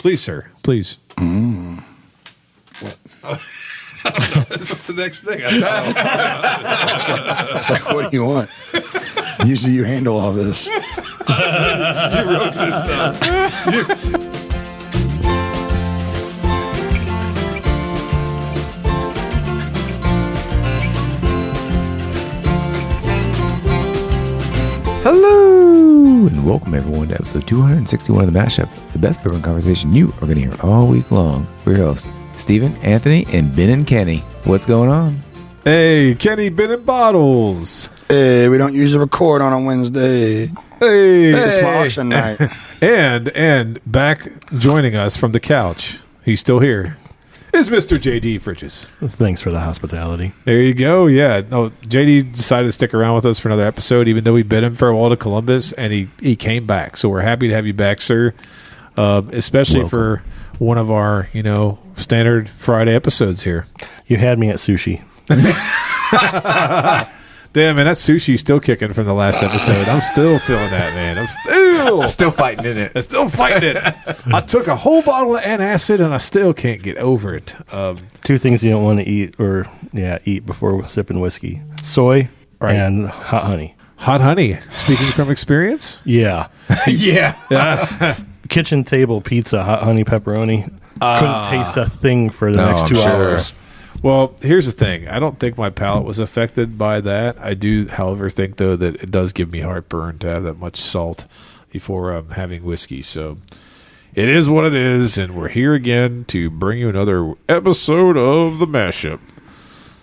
Please, sir. Please. What? What's the next thing? It's like, what do you want? Usually you handle all this. You wrote this stuff. Hello, and welcome everyone to episode 261 of The Mashup, the best bourbon conversation you are going to hear all week long. We're your hosts, Stephen, Anthony, and Ben and Kenny. What's going on? Hey, Kenny, Ben and Bottles. Hey, we don't usually record on a Wednesday. Hey. It's my auction night. And back joining us from the couch, he's still here, is Mr. JD Fridges. Thanks for the hospitality. There you go. Yeah. No, JD decided to stick around with us for another episode, even though we bid him for a while to Columbus, and he came back. So we're happy to have you back, sir. Especially for one of our, standard Friday episodes here. You had me at sushi. Damn, man, that sushi's still kicking from the last episode. I'm still feeling that, man. I'm still fighting in it. I'm still fighting it. I took a whole bottle of antacid, and I still can't get over it. Two things you don't want to eat before sipping whiskey: soy and hot honey. Hot honey. Speaking from experience? Yeah. Yeah. Kitchen table pizza, hot honey pepperoni. Couldn't taste a thing for the next 2 hours. Well, here's the thing. I don't think my palate was affected by that. I do, however, think, though, that it does give me heartburn to have that much salt before having whiskey. So it is what it is, and we're here again to bring you another episode of The Mashup.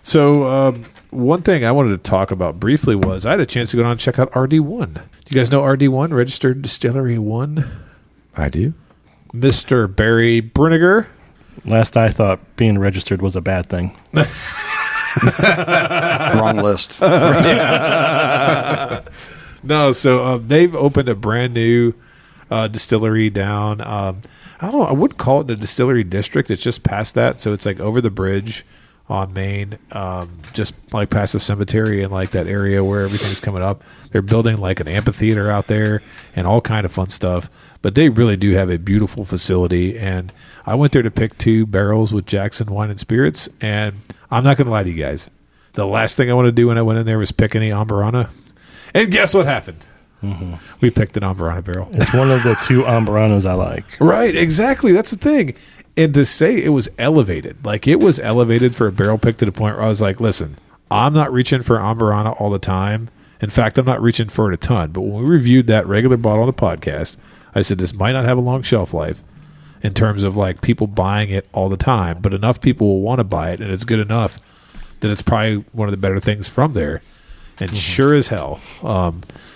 So one thing I wanted to talk about briefly was I had a chance to go down and check out RD1. Do you guys know RD1, Registered Distillery 1? I do. Mr. Barry Bruniger. Last I thought, being registered was a bad thing. Wrong list. No, so they've opened a brand new distillery down. I don't know. I wouldn't call it a distillery district. It's just past that. So it's like over the bridge on Main, just like past the cemetery and like that area where everything's coming up. They're building like an amphitheater out there and all kind of fun stuff. But they really do have a beautiful facility, and I went there to pick 2 barrels with Jackson Wine and Spirits, and I'm not going to lie to you guys. The last thing I wanted to do when I went in there was pick any Amburana, and guess what happened? Mm-hmm. We picked an Amburana barrel. It's one of the 2 Amburanas I like. Right, exactly. That's the thing. And to say it was elevated, like it was elevated for a barrel pick to the point where I was like, listen, I'm not reaching for Amburana all the time. In fact, I'm not reaching for it a ton. But when we reviewed that regular bottle on the podcast, I said this might not have a long shelf life in terms of like people buying it all the time, but enough people will want to buy it, and it's good enough that it's probably one of the better things from there. And sure as hell, as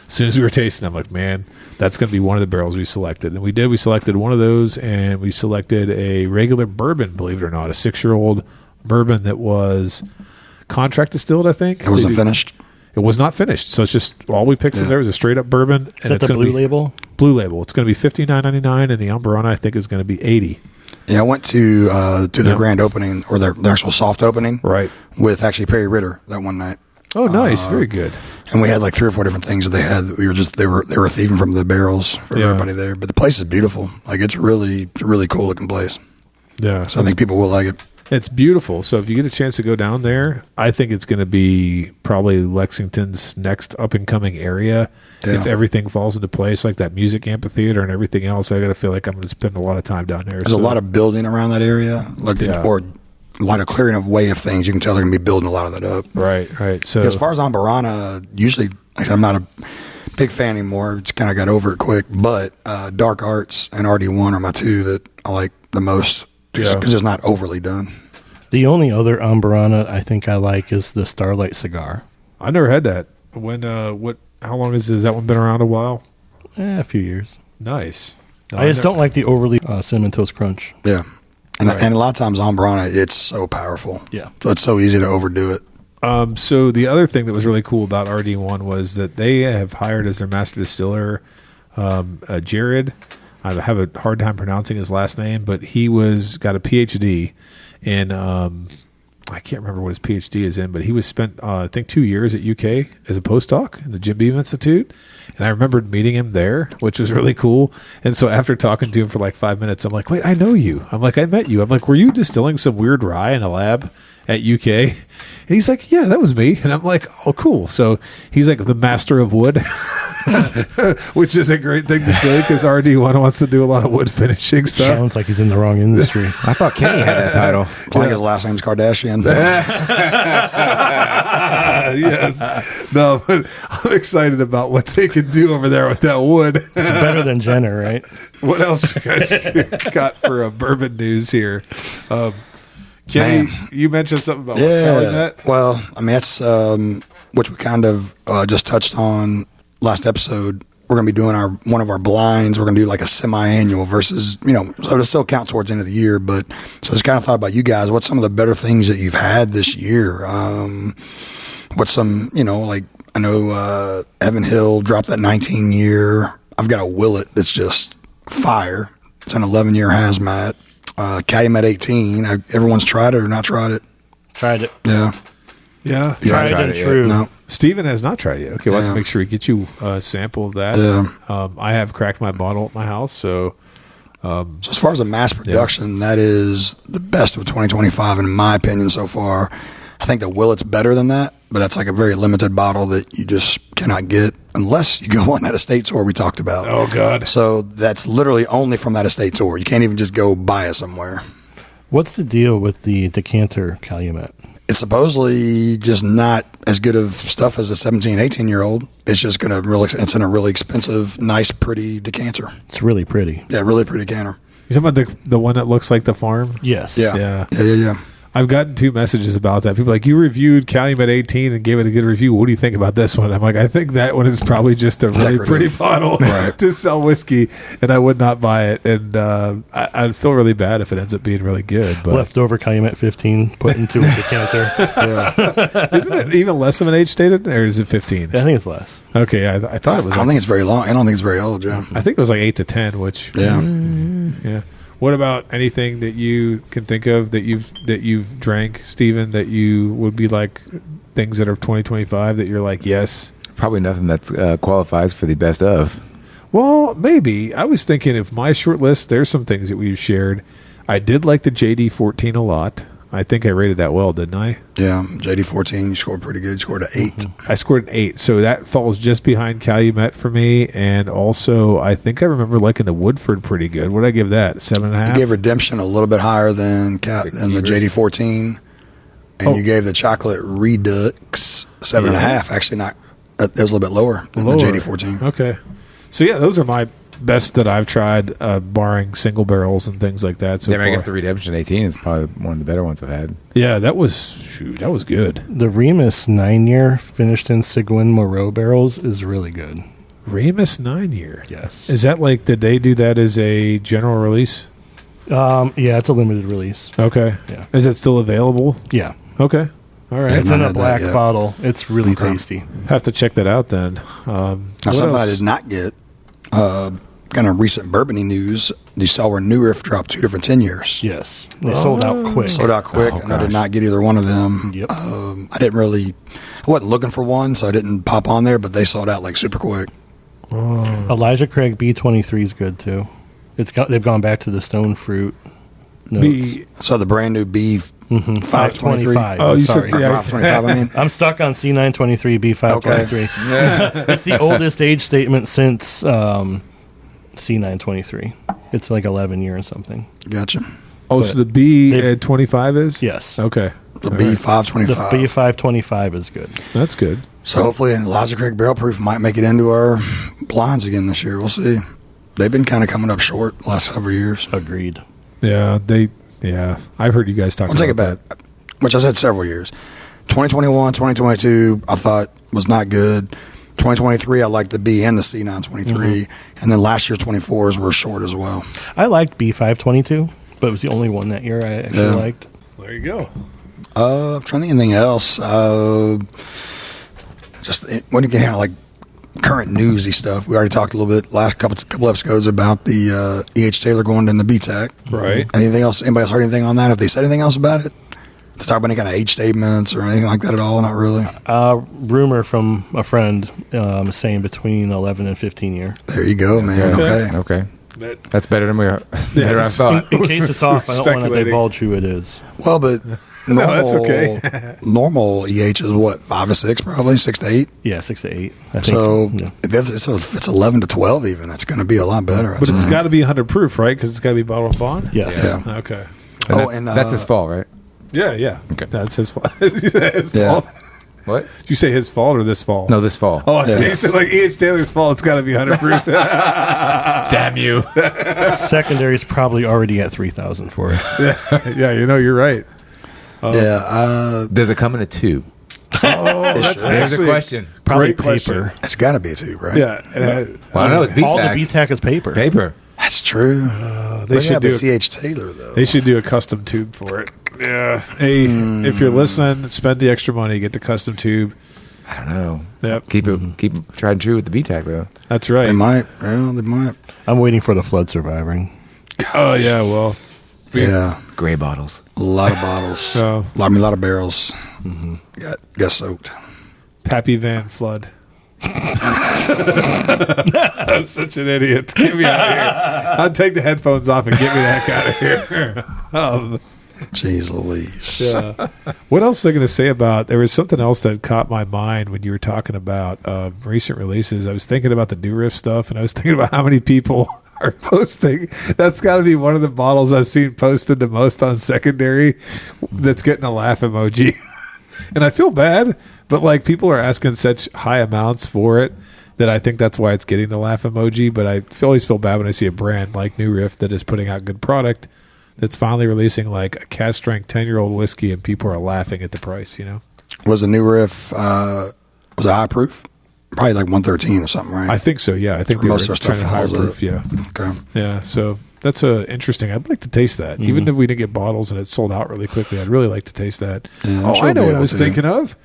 soon as we were tasting, I'm like, man, that's going to be one of the barrels we selected. And we did. We selected one of those, and we selected a regular bourbon, believe it or not, a 6-year-old bourbon that was contract distilled, I think. It wasn't finished. It was not finished, so it's just all we picked from there was a straight up bourbon. Is that the blue label? Blue label. It's going to be $59.99, and the Amburana I think is going to be $80. Yeah, I went to their grand opening or their actual soft opening, right? With actually Perry Ritter that one night. Oh, nice, very good. And we had like 3 or 4 different things that they had. They were thieving from the barrels for everybody there. But the place is beautiful. Like it's a really cool looking place. Yeah, so I think people will like it. It's beautiful. So if you get a chance to go down there, I think it's going to be probably Lexington's next up-and-coming area. Yeah. If everything falls into place, like that music amphitheater and everything else, I got to feel like I'm going to spend a lot of time down there. There's a lot of building around that area, or a lot of clearing of way of things. You can tell they're going to be building a lot of that up. Right. So as far as Amburana, usually, like I said, I'm not a big fan anymore. Just kind of got over it quick. But Dark Arts and RD1 are my 2 that I like the most because it's not overly done. The only other Amburana I think I like is the Starlight cigar. I never had that. When how long has that one been around? A while? A few years. Nice. No, I just don't like the overly Cinnamon Toast Crunch. Yeah. And a lot of times Amburana, it's so powerful. Yeah. So it's so easy to overdo it. So the other thing that was really cool about RD1 was that they have hired as their master distiller Jared. I have a hard time pronouncing his last name, but he got a PhD in I can't remember what his PhD is in, but he was spent, I think, 2 years at UK as a postdoc in the Jim Beam Institute. And I remembered meeting him there, which was really cool. And so after talking to him for like 5 minutes, I'm like, wait, I know you. I'm like, I met you. I'm like, were you distilling some weird rye in a lab at UK? And he's like, yeah, that was me. And I'm like, oh, cool. So he's like the master of wood, which is a great thing to say because RD1 wants to do a lot of wood finishing stuff. Sounds like he's in the wrong industry. I thought Kenny had that title. Like his last name's Kardashian. Yes. No, but I'm excited about what they can do over there with that wood. It's better than Jenner, right? What else you guys got for bourbon news here? Kenny, you mentioned something about Calumet. Well, I mean, that's which we kind of just touched on last episode. We're going to be doing one of our blinds. We're going to do like a semi-annual versus, so it'll still count towards the end of the year. But so I just kind of thought about you guys. What's some of the better things that you've had this year? What's some, like I know Evan Hill dropped that 19-year. I've got a Willet that's just fire. It's an 11-year hazmat. Calumet 18. Everyone's tried it or not tried it? Tried it. Yeah. Yeah. Tried and true. No. Steven has not tried it. Okay, we'll have to make sure we get you a sample of that. Yeah. I have cracked my bottle at my house, so as far as the mass production, that is the best of 2025 in my opinion so far. I think the Willet's better than that, but that's like a very limited bottle that you just cannot get unless you go on that estate tour we talked about. Oh, God. So that's literally only from that estate tour. You can't even just go buy it somewhere. What's the deal with the decanter Calumet? It's supposedly just not as good of stuff as a 17, 18-year-old. It's just going to it's in a really expensive, nice, pretty decanter. It's really pretty. Yeah, really pretty decanter. You talking about the one that looks like the farm? Yes. Yeah. I've gotten 2 messages about that. People are like, you reviewed Calumet 18 and gave it a good review. What do you think about this one? I'm like, I think that one is probably just a really pretty bottle to sell whiskey, and I would not buy it. And I'd feel really bad if it ends up being really good. But leftover Calumet 15 put into a decanter. Isn't it even less of an age stated, or is it 15? I think it's less. Okay, I thought it was. I don't think it's very long. I don't think it's very old, Joe. I think it was like 8 to 10, which yeah. What about anything that you can think of that you've drank, Stephen, that you would be like things that are 2025 that you're like, yes? Probably nothing that qualifies for the best of. Well, maybe. I was thinking of my short list, there's some things that we've shared. I did like the JD 14 a lot. I think I rated that well, didn't I? Yeah, JD 14, you scored pretty good. You scored an 8. I scored an 8, so that falls just behind Calumet for me. And also, I think I remember liking the Woodford pretty good. What did I give that? 7.5? You gave Redemption a little bit higher than the JD 14, and you gave the Chocolate Redux 7.5. Actually, not. That was a little bit lower than the JD 14. Okay, so yeah, those are my best that I've tried, barring single barrels and things like that. So I guess the Redemption 18 is probably one of the better ones I've had. Yeah, that was good. The Remus 9-year finished in Seguin Moreau barrels is really good. Remus 9-year? Yes. Is that like, did they do that as a general release? Yeah, it's a limited release. Okay. Yeah. Is it still available? Yeah. Okay. All right. It's in a black bottle. It's really tasty. Have to check that out then. Now, something I did not get, kind of recent bourbony news, you saw where New Riff dropped 2 different 10 years. Yes. They sold out quick. And I did not get either one of them. Yep. I wasn't looking for one, so I didn't pop on there, but they sold out like super quick. Elijah Craig B23 is good too. They've gone back to the stone fruit notes. So the brand new B 523. Oh, you said 525, I mean. I'm stuck on C923 B523. Okay. It's the oldest age statement since C923. It's like 11 years or something. Gotcha. Oh, so the B 25 is? Yes. Okay. The B525. The B525 is good. That's good. So hopefully Elijah Craig Barrel Proof might make it into our blinds again this year. We'll see. They've been kind of coming up short the last several years. Agreed. Yeah, I've heard you guys talk about that. Which I said several years. 2021, 2022, I thought was not good. 2023, I liked the B and the C923. And then last year's 24s were short as well. I liked B522, but it was the only one that year I actually liked. There you go. I'm trying to think of anything else. When you get kind of like current newsy stuff, we already talked a little bit last couple episodes about the E.H. Taylor going into BTAC. Right. Anything else? Anybody else heard anything on that? Have they said anything else about it? to talk about any kind of age statements or anything like that at all? Not really. Rumor from a friend is saying between 11 and 15 year. There you go, man. Okay. That's better than better than I thought. In case it's off, I don't want to Speculating. divulge who it is. Well, but normal, that's okay. normal EH is what, 5 to 6, probably 6 to 8. Yeah, 6 to 8. I think. So yeah. if it's 11 to 12, even that's going to be a lot better. But it's got to be 100 proof, right? Because it's got to be bottled bond. Yes. Yeah. Okay. And that's his fault, right? Yeah. Okay. That's his fault. His Yeah. fault. What? Did you say his fault or this fall? No, this fall. Oh, Yeah. he said like Ian Taylor's fault. It's got to be 100 proof. Damn you. Secondary is probably already at 3,000 for it. Yeah, you're right. Does it come in a tube? Oh, that's There's actually a question. Probably Great question. paper. It's got to be a tube, right? Yeah. Well, I know it's All the BTAC. BTAC is paper. Paper. That's true. They should do it's E.H. Taylor, though. They should do a custom tube for it. Yeah. Hey, if you're listening, spend the extra money, get the custom tube. I don't know. Yep. Keep it tried and true with the BTAC though. That's right. They might. Well, they might. I'm waiting for the flood surviving. Oh yeah. Well. Yeah. Gray bottles. A lot of bottles. Oh. A lot of barrels. Got soaked. Pappy Van Flood. I'm such an idiot. Get me out of here. I'll take the headphones off and get me the heck out of here. Jeez Louise. Yeah. What else was I going to say about? There was something else that caught my mind when you were talking about recent releases. I was thinking about the new riff stuff, and I was thinking about how many people are posting. That's got to be one of the bottles I've seen posted the most on secondary. That's getting a laugh emoji, and I feel bad, but like people are asking such high amounts for it that I think that's why it's getting the laugh emoji. But I always feel bad when I see a brand like New Riff that is putting out good product, that's finally releasing like a cask strength 10-year-old whiskey, and people are laughing at the price, Was the new riff, was it high proof? Probably like 113 or something, right? I think so, yeah. I think they Most were of our stuff trying to high follows proof, it. yeah. Okay. Yeah, so that's interesting. I'd like to taste that. Even if we didn't get bottles and it sold out really quickly, I'd really like to taste that. Yeah, I'm oh, sure I know I'll be what I able was to. thinking of.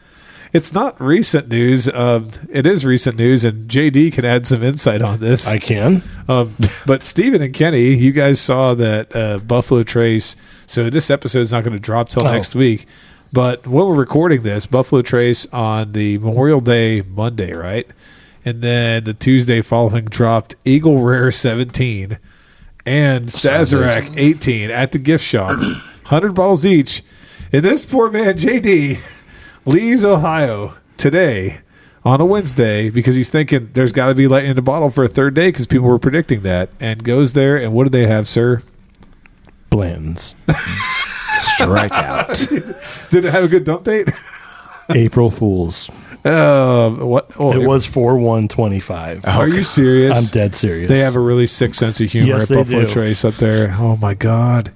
It's not recent news. It is recent news, and JD can add some insight on this. I can. But Steven and Kenny, you guys saw that Buffalo Trace. So this episode is not going to drop till next week. But when we're recording this, Buffalo Trace on the Memorial Day Monday, right? And then the Tuesday following dropped Eagle Rare 17 and Sazerac 18 at the gift shop. 100 bottles each. And this poor man, JD, leaves Ohio today on a Wednesday because he's thinking there's got to be lightning in a bottle for a third day because people were predicting that, and goes there, and what do they have, sir? Blends. Strikeout. Did it have a good dump date? April Fools. What? Oh, It was 4/1/25. Are you serious? I'm dead serious. They have a really sick sense of humor Yes, at they Buffalo do. Trace up there. Oh my God.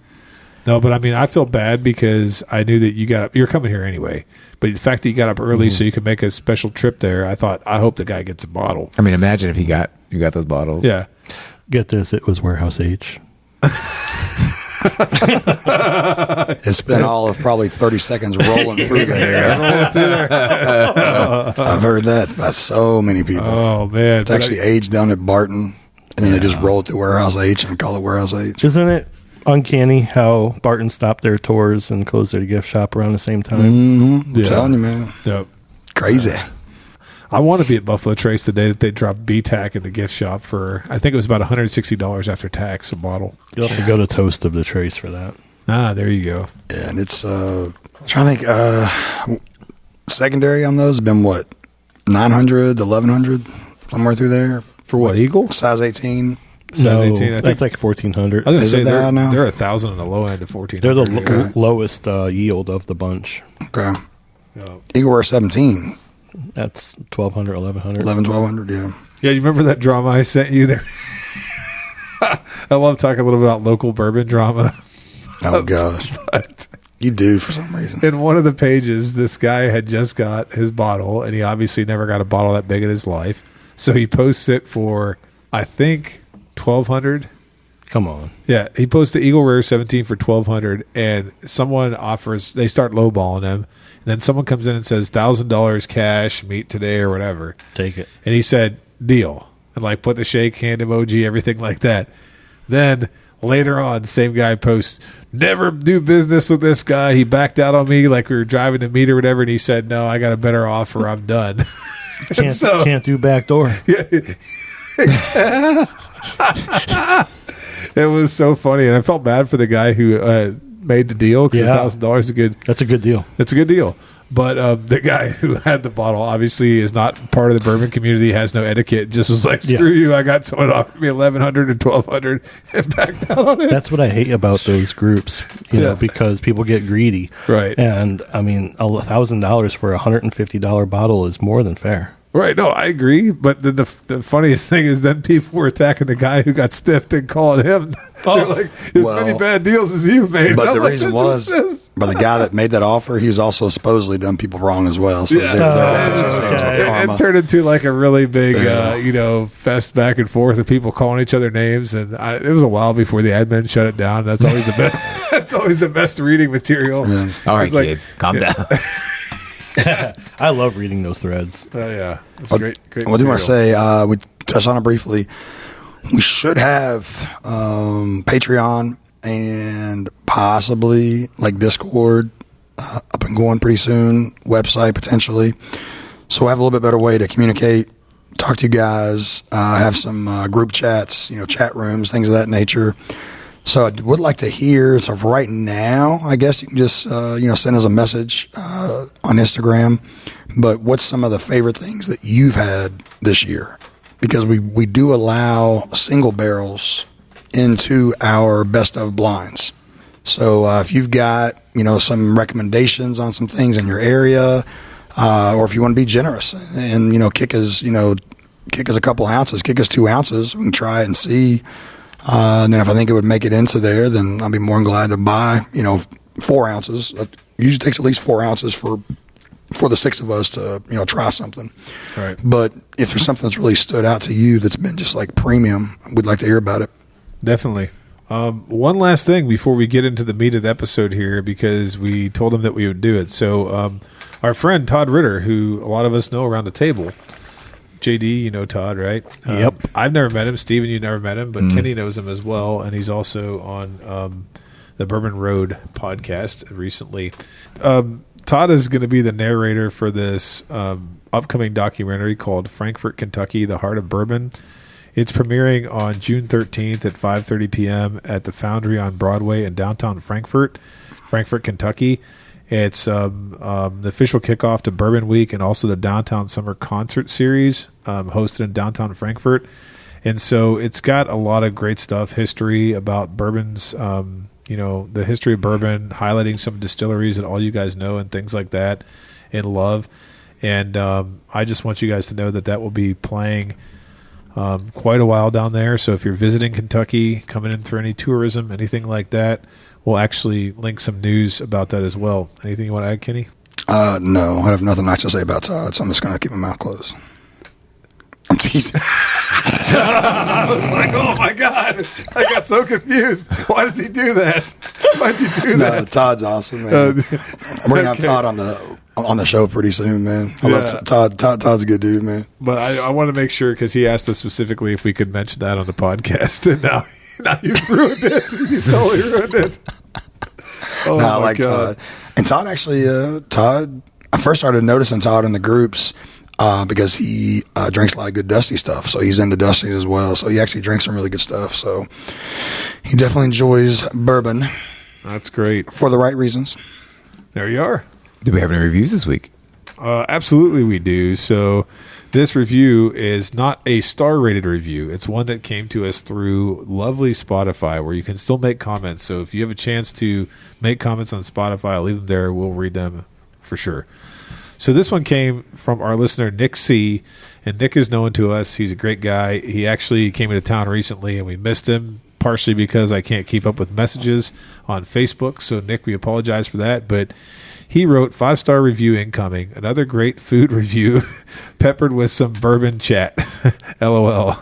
No, but I mean, I feel bad because I knew that you're coming here anyway. But the fact that you got up early so you could make a special trip there, I thought, I hope the guy gets a bottle. I mean, imagine if you got those bottles. Yeah. Get this, it was Warehouse H. It's been all of probably 30 seconds rolling through there. I've heard that by so many people. Oh man. It's actually aged down at Barton, and then they just roll it to Warehouse H and call it Warehouse H. Isn't it uncanny how Barton stopped their tours and closed their gift shop around the same time? Mm-hmm. I'm Yeah. telling you, man. Yep. Crazy. I want to be at Buffalo Trace the day that they dropped BTAC in the gift shop for, I think it was about $160 after tax a bottle. You'll have to go to Toast of the Trace for that. Ah, there you go. Yeah, and it's, trying to think, secondary on those have been what, 900, 1100, somewhere through there. For what, Eagle? Size 18. Size No, 18, I think. that's like 1,400. I was Is going it to say that now? they're 1,000 on the low end of 14. They're the Okay. lowest yield of the bunch. Okay. Yeah. Eagle Rare 17, That's 1,200, 1,100. 1200, yeah. Yeah, you remember that drama I sent you there? I love talking a little bit about local bourbon drama. Oh, gosh. But You do for some reason. in one of the pages, this guy had just got his bottle, and he obviously never got a bottle that big in his life. So he posts it for, I think, 1,200. Come on. Yeah, he posts the Eagle Rare 17 for 1,200, and someone offers. They start lowballing him, and then someone comes in and says $1,000 cash, meet today or whatever. Take it. And he said, deal. And like put the shake hand emoji, everything like that. Then Later on, same guy posts, never do business with this guy. He backed out on me like we were driving to meet or whatever, and he said, no, I got a better offer. I'm done. Can't do backdoor. It was so funny, and I felt bad for the guy who made the deal because $1,000 is a good. That's a good deal. It's a good deal. But the guy who had the bottle obviously is not part of the bourbon community, has no etiquette, just was like, screw you, I got someone offered me $1,100 and $1,200 and backed out on it. That's what I hate about those groups, you know, because people get greedy. Right. And, I mean, $1,000 for a $150 bottle is more than fair. Right. No, I agree. But the funniest thing is then people were attacking the guy who got stiffed and calling him. They're like, as many bad deals as you've made. But the reason was, but the guy that made that offer, he was also supposedly done people wrong as well. So it turned into like a really big, fest back and forth of people calling each other names. And it was a while before the admin shut it down. That's always the best. That's always the best reading material. Yeah. All right, kids, calm down. I love reading those threads. Yeah. It's great. I do want to say, we touched on it briefly. We should have Patreon and possibly like Discord up and going pretty soon, website potentially. So we'll have a little bit better way to communicate, talk to you guys, have some group chats, chat rooms, things of that nature. So I would like to hear, so right now, I guess you can just, send us a message on Instagram. But what's some of the favorite things that you've had this year? Because we do allow single barrels into our best of blinds. So if you've got, some recommendations on some things in your area, or if you want to be generous and, kick us a couple ounces, kick us 2 ounces, we can try it and see. And then if I think it would make it into there, then I'll be more than glad to buy, 4 ounces. It usually takes at least 4 ounces for the 6 of us to, try something. Right. But if there's something that's really stood out to you that's been just like premium, we'd like to hear about it. Definitely. One last thing before we get into the meat of the episode here, because we told him that we would do it. So our friend Todd Ritter, who a lot of us know around the table, JD, you know Todd, right? Yep. I've never met him. Steven, you never met him, but Kenny knows him as well, and he's also on the Bourbon Road podcast recently. Todd is going to be the narrator for this upcoming documentary called Frankfort, Kentucky, The Heart of Bourbon. It's premiering on June 13th at 5:30 p.m. at the Foundry on Broadway in downtown Frankfort, Kentucky. It's the official kickoff to Bourbon Week and also the Downtown Summer Concert Series hosted in downtown Frankfort. And so it's got a lot of great stuff, history about bourbons, the history of bourbon, highlighting some distilleries that all you guys know and things like that and love. And I just want you guys to know that will be playing quite a while down there. So if you're visiting Kentucky, coming in through any tourism, anything like that, we'll actually link some news about that as well. Anything you want to add, Kenny? No, I have nothing nice to say about Todd, so I'm just going to keep my mouth closed. I'm teasing. I was like, oh my God. I got so confused. Why does he do that? Why'd you do that? No, Todd's awesome, man. We're going to have Todd on the show pretty soon, man. I love Todd. Todd's a good dude, man. But I want to make sure, because he asked us specifically if we could mention that on the podcast, and now you've ruined it. You totally ruined it. Oh, no, I like God. Todd. And Todd actually, I first started noticing Todd in the groups because he drinks a lot of good dusty stuff. So he's into dusties as well. So he actually drinks some really good stuff. So he definitely enjoys bourbon. That's great. For the right reasons. There you are. Do we have any reviews this week? Absolutely we do. So this review is not a star-rated review. It's one that came to us through lovely Spotify, where you can still make comments. So if you have a chance to make comments on Spotify, I'll leave them there. We'll read them for sure. So this one came from our listener, Nick C. And Nick is known to us. He's a great guy. He actually came into town recently, and we missed him, partially because I can't keep up with messages on Facebook. So, Nick, we apologize for that. But he wrote, 5-star review incoming. Another great food review peppered with some bourbon chat. LOL.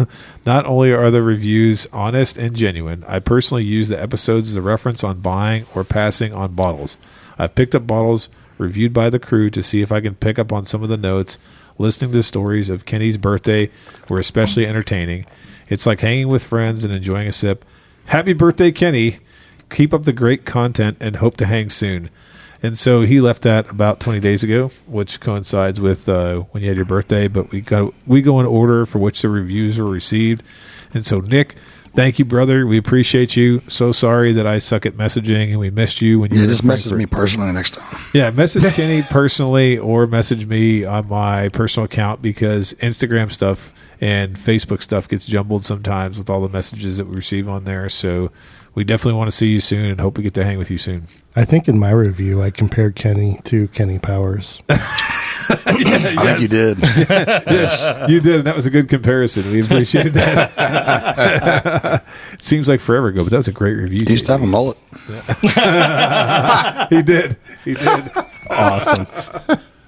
Not only are the reviews honest and genuine, I personally use the episodes as a reference on buying or passing on bottles. I've picked up bottles reviewed by the crew to see if I can pick up on some of the notes. Listening to stories of Kenny's birthday were especially entertaining. It's like hanging with friends and enjoying a sip. Happy birthday, Kenny. Keep up the great content and hope to hang soon. And so he left that about 20 days ago, which coincides with when you had your birthday. But we go in order for which the reviews were received. And so, Nick, thank you, brother. We appreciate you. So sorry that I suck at messaging and we missed you when you. Yeah, just message me personally next time. Yeah, message Kenny personally or message me on my personal account because Instagram stuff and Facebook stuff gets jumbled sometimes with all the messages that we receive on there. So we definitely want to see you soon and hope we get to hang with you soon. I think in my review, I compared Kenny to Kenny Powers. I think you did. Yes, you did, and that was a good comparison. We appreciate that. It seems like forever ago, but that was a great review. He used to have a mullet. He did. Awesome.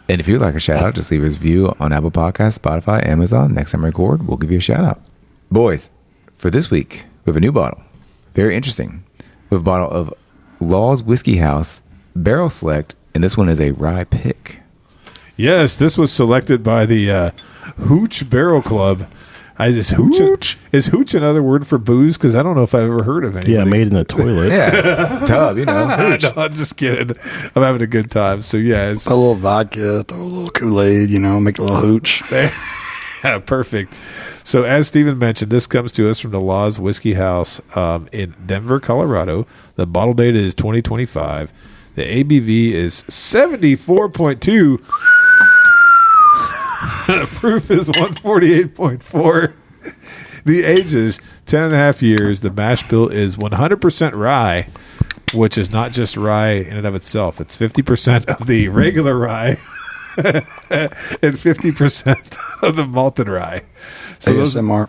And if you'd like a shout out, just leave us a review on Apple Podcasts, Spotify, Amazon. Next time I record, we'll give you a shout out. Boys, for this week, we have a new bottle. Very interesting. We have a bottle of Law's Whiskey House Barrel Select, and this one is a rye pick. Yes, this was selected by the Hooch Barrel Club. Is hooch another word for booze? Because I don't know if I've ever heard of any. Yeah, made in a toilet. Yeah, tub, you know. Hooch. No, I'm just kidding. I'm having a good time. So, yeah. Throw a little vodka, throw a little Kool-Aid, make a little hooch. Yeah, perfect. So, as Stephen mentioned, this comes to us from the Law's Whiskey House in Denver, Colorado. The bottle date is 2025. The ABV is 74.2. Proof is 148.4. The age is 10 and a half years. The mash bill is 100% rye, which is not just rye in and of itself. It's 50% of the regular rye and 50% of the malted rye. So ASMR.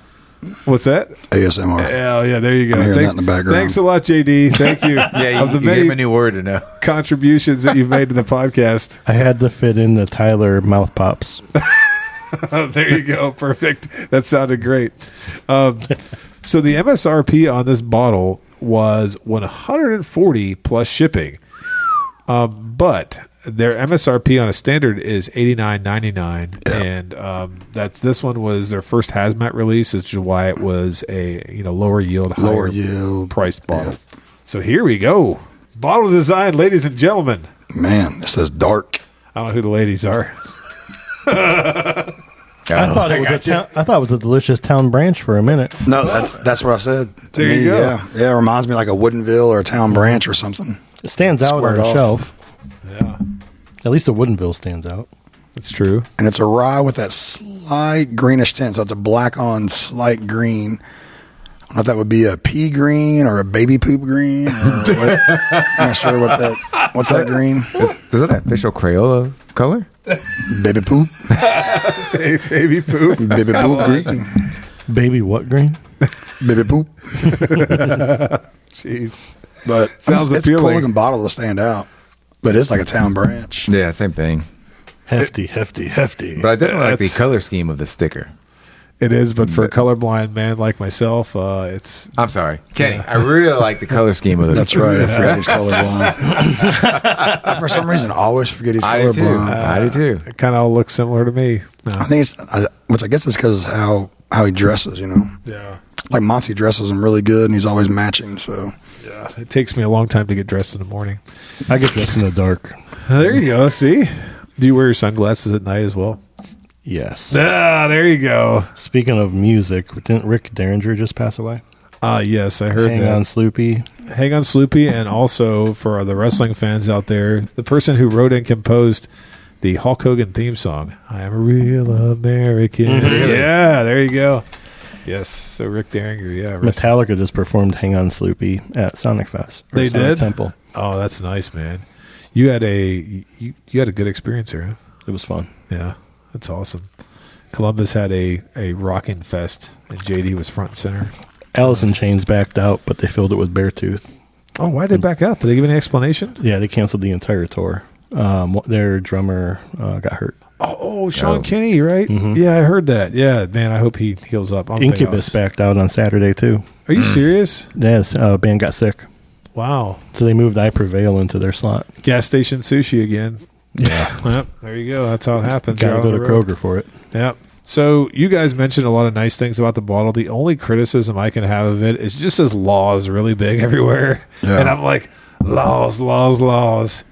What's that? ASMR. Oh, yeah, there you go. I'm hearing that in the background. Thanks a lot, JD. Thank you. Yeah, of the you many gave him a new word to know. contributions that you've made to the podcast. I had to fit in the Tyler mouth pops. There you go. Perfect. That sounded great. So the MSRP on this bottle was $140 plus shipping. But their MSRP on a standard is $89.99, and this one was their first hazmat release, which is why it was a lower yield priced bottle. Yeah. So here we go. Bottle design, ladies and gentlemen. Man, this is dark. I don't know who the ladies are. I thought it was a delicious town branch for a minute. No, that's what I said. There you go. Yeah, it reminds me like a Woodinville or a town branch or something. It stands out on the shelf. Yeah. At least a Woodinville stands out. That's true. And it's a rye with that slight greenish tint. So it's a black on slight green. I don't know if that would be a pea green or a baby poop green. I'm not sure what's that green? Is that an official Crayola color? Baby poop. Baby poop. Baby poop green. Baby what green? Baby poop. Jeez. But sounds it's a cool looking bottle to stand out. But it's like a town branch. Yeah, same thing. Hefty. But I definitely like the color scheme of the sticker. It is, but for a colorblind man like myself, it's... I'm sorry. Kenny, I really like the color scheme of it. That's right. I forget he's colorblind. For some reason, I always forget he's colorblind. I do too. It kind of all looks similar to me. No. I think which I guess is because how he dresses, Yeah. Like Monty dresses him really good, and he's always matching, so... Yeah, it takes me a long time to get dressed in the morning. I get dressed in the dark. There you go. See? Do you wear your sunglasses at night as well? Yes. Ah, there you go. Speaking of music, didn't Rick Derringer just pass away? Yes, I heard that. Hang on, Sloopy. Hang on, Sloopy, and also for the wrestling fans out there, the person who wrote and composed the Hulk Hogan theme song, I Am a Real American. Really? Yeah, there you go. Yes, so Rick Derringer, yeah. Metallica just performed Hang On Sloopy at Sonic Fest. They Sonic did? Temple. Oh, that's nice, man. You had a good experience here, huh? It was fun. Yeah, that's awesome. Columbus had a rockin' fest, and JD was front and center. Alice in Chains backed out, but they filled it with Beartooth. Oh, why did they back out? Did they give any explanation? Yeah, they canceled the entire tour. Their drummer got hurt. Oh, Sean Kinney, right? Mm-hmm. Yeah, I heard that. Yeah, man, I hope he heals up. Incubus backed out on Saturday, too. Are you serious? Yes, band got sick. Wow. So they moved I Prevail into their slot. Gas station sushi again. Yeah. Yep, there you go. That's how it happens. Got to go to Kroger for it. Yep. So you guys mentioned a lot of nice things about the bottle. The only criticism I can have of it is just says laws really big everywhere. Yeah. And I'm like, laws.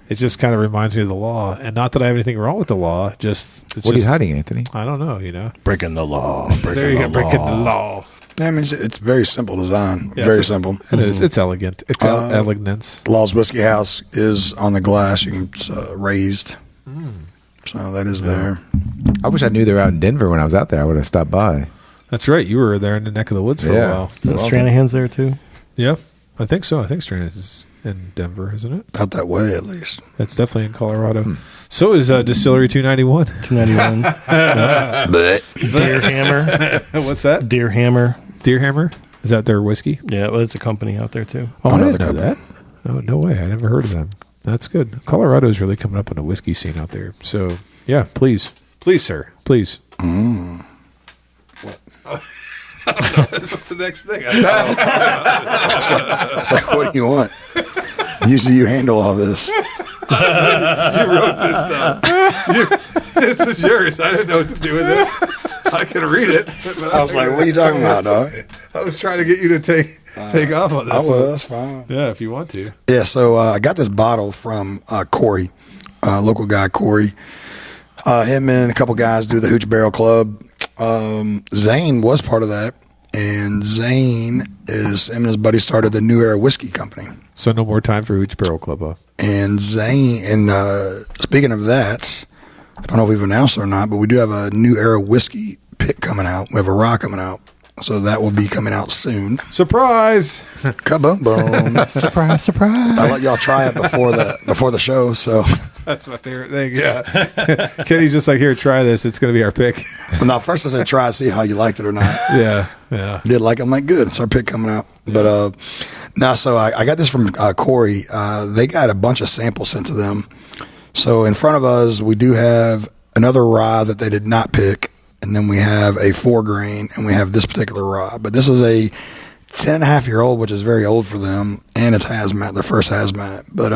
It just kind of reminds me of the law. And not that I have anything wrong with the law. What are you hiding, Anthony? I don't know, Breaking the law. There you go, breaking the law. I mean, it's very simple design. Yeah, Very simple. It is. It's elegant. It's elegance. Law's Whiskey House is on the glass. It's raised. So that is there. I wish I knew they were out in Denver when I was out there. I would have stopped by. That's right. You were there in the neck of the woods for a while. Isn't Stranahan's there too? Yeah, I think so. I think Stranahan's is in Denver, isn't it? Out that way, at least. That's definitely in Colorado. So is Distillery 291. 291. But Deer Hammer. What's that? Deer Hammer. Deer Hammer? Is that their whiskey? Yeah, well, it's a company out there too. Oh, I Another didn't know that. Oh, no way. I never heard of them. That's good. Colorado is really coming up in the whiskey scene out there. So, yeah, please. Please, sir. Please. What? What's the next thing? It's like, what do you want? Usually you handle all this. You wrote this stuff. This is yours. I didn't know what to do with it. I can read it. I was like, what are you talking about, dog? I was trying to get you to take off on this. I will. That's fine. Yeah, if you want to. Yeah, so I got this bottle from Corey, local guy Corey. Him and a couple guys do the Hooch Barrel Club. Zane was part of that, and Zane him and his buddy started the New Era Whiskey Company. So no more time for Hooch Barrel Club, huh? And Zane, and speaking of that, I don't know if we've announced it or not, but we do have a New Era Whiskey pick coming out. We have a rye coming out. So that will be coming out soon. Surprise! Kaboom boom. Surprise. I'll let y'all try it before the show. So That's my favorite thing. Yeah, Kenny's just like, here, try this. It's going to be our pick. now first I said try, see how you liked it or not. Yeah. Did like it? I'm like, good. It's our pick coming out. But now, so I got this from Corey. They got a bunch of samples sent to them. So in front of us, we do have another rye that they did not pick. And then we have a 4 grain, and we have this particular rye. But this is a 10.5-year-old, which is very old for them, and it's hazmat, their first hazmat. But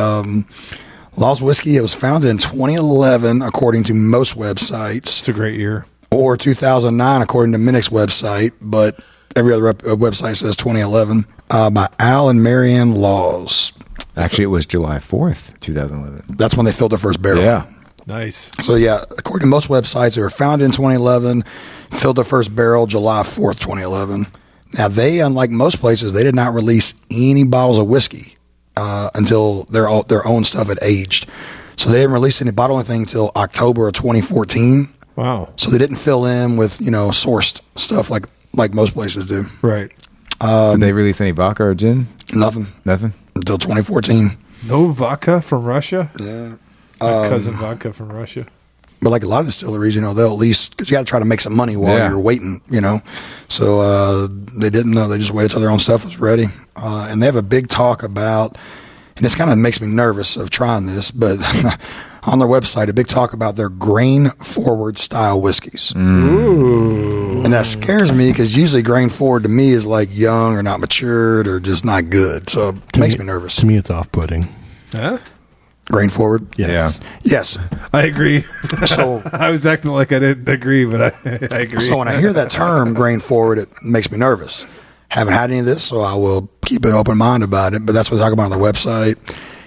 Law's Whiskey, it was founded in 2011, according to most websites. It's a great year. Or 2009, according to Minnick's website, but every other website says 2011, by Al and Marianne Laws. Actually, it was July 4th, 2011. That's when they filled their first barrel. Yeah. Nice. So, yeah, according to most websites, they were founded in 2011, filled their first barrel July 4th, 2011. Now, they, unlike most places, they did not release any bottles of whiskey until their own stuff had aged. So they didn't release any bottle anything until October of 2014. Wow. So they didn't fill in with, sourced stuff like most places do. Right. Did they release any vodka or gin? Nothing Nothing? until 2014. No vodka from Russia? Yeah. My cousin vodka from Russia. But like a lot of distilleries, they'll at least, because you got to try to make some money while you're waiting, So they didn't know. They just waited till their own stuff was ready. And they have a big talk about, and this kind of makes me nervous of trying this, but on their website, a big talk about their grain forward style whiskeys. Ooh. And that scares me because usually grain forward to me is like young or not matured or just not good. So it makes me nervous. To me, it's off-putting. Huh? Grain forward? Yes. Yes. I agree. So I was acting like I didn't agree, but I agree. So when I hear that term, grain forward, it makes me nervous. Haven't had any of this, so I will keep an open mind about it. But that's what they talk about on their website.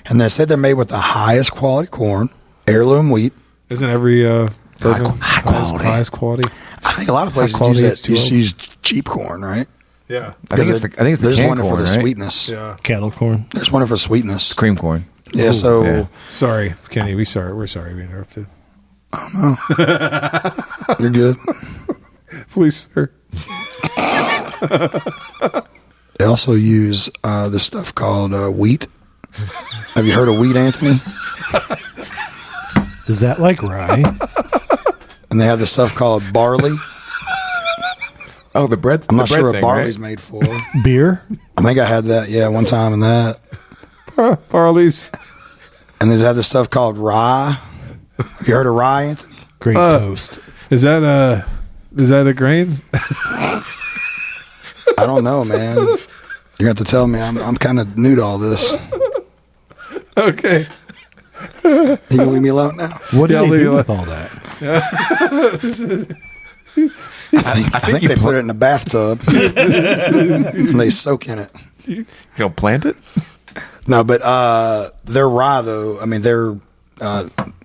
And they said they're made with the highest quality corn, heirloom wheat. Isn't every bourbon high quality. highest quality? I think a lot of places quality use is that. too low. Use cheap corn, right? Yeah. I think it's the There's canned one corn, for the right? sweetness. Yeah. Cattle corn. There's one for sweetness. It's cream corn. Yeah. So yeah. Sorry, Kenny. We're sorry we interrupted. you're good. Please, sir. They also use this stuff called wheat. Have you heard of wheat, Anthony? Is that like rye? And they have this stuff called barley. Oh, the bread. I'm not sure what thing, barley's right? made for. Beer? I think I had that, one time in that. Barley's. And they have this stuff called rye. Have you heard of rye, Anthony? Great toast. Is that a grain? I don't know, man. You have to tell me. I'm kind of new to all this. Okay. You can leave me alone now. What do Yeah, they leave do it with all that? I think they put it in a bathtub and they soak in it. You don't plant it? No, but their rye, though, I mean, they're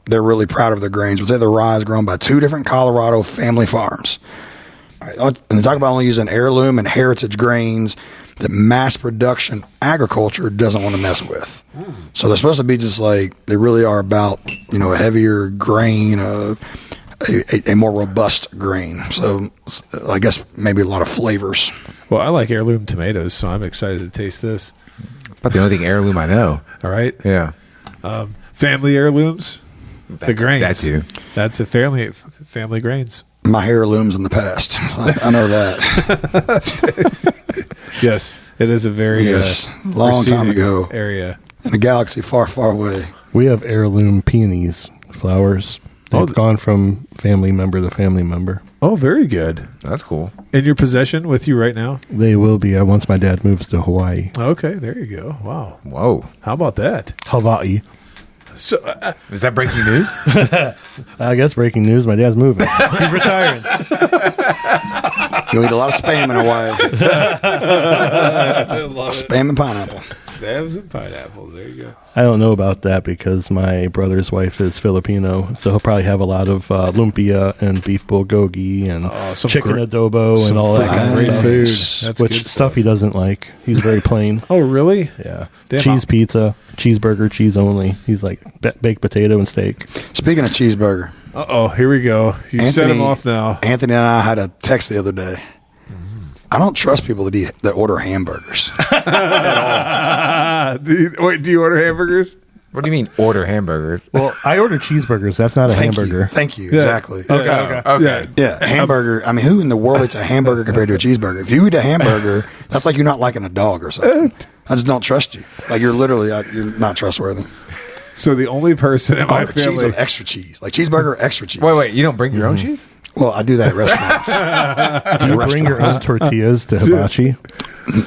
really proud of their grains. But their rye is grown by 2 different Colorado family farms. All right, and they talk about only using heirloom and heritage grains that mass production agriculture doesn't want to mess with. So they're supposed to be just like, they really are about, a heavier grain, a more robust grain. So I guess maybe a lot of flavors. Well, I like heirloom tomatoes, so I'm excited to taste this. It's about the only thing heirloom I know. All right. Yeah. Family heirlooms. The grains. That too. That's a family grains. My heirlooms in the past. I know that. Yes, it is a very long time ago area in a galaxy far, far away. We have heirloom peonies, flowers. They've gone from family member to family member. Oh, very good. That's cool. In your possession with you right now? They will be once my dad moves to Hawaii. Okay, there you go. Wow. Whoa. How about that? Hawaii. So, Is that breaking news? I guess breaking news, my dad's moving. He's retiring. You'll eat a lot of spam in Hawaii. Spam and pineapple. Spams and pineapples. There you go. I don't know about that because my brother's wife is Filipino, so he'll probably have a lot of lumpia and beef bulgogi and some chicken great- adobo and all that kind of great stuff. food. That's Which good stuff he doesn't like. He's very plain. Oh, really? Yeah. Damn. Cheese pizza, cheeseburger, cheese only. He's like baked potato and steak. Speaking of cheeseburger, Uh-oh, here we go. You set him off now. Anthony and I had a text the other day. I don't trust people that order hamburgers. Do you order hamburgers? What do you mean order hamburgers? Well, I order cheeseburgers. That's not a hamburger. Thank you. Yeah. Exactly. Okay. Yeah, hamburger. I mean, who in the world eats a hamburger compared to a cheeseburger? If you eat a hamburger, that's like you're not liking a dog or something. I just don't trust you. Like you're not trustworthy. So the only person in my Cheese family... with extra cheese, like cheeseburger, extra cheese. Wait. You don't bring your own cheese? Well, I do that at restaurants. Do you bring your own tortillas to hibachi?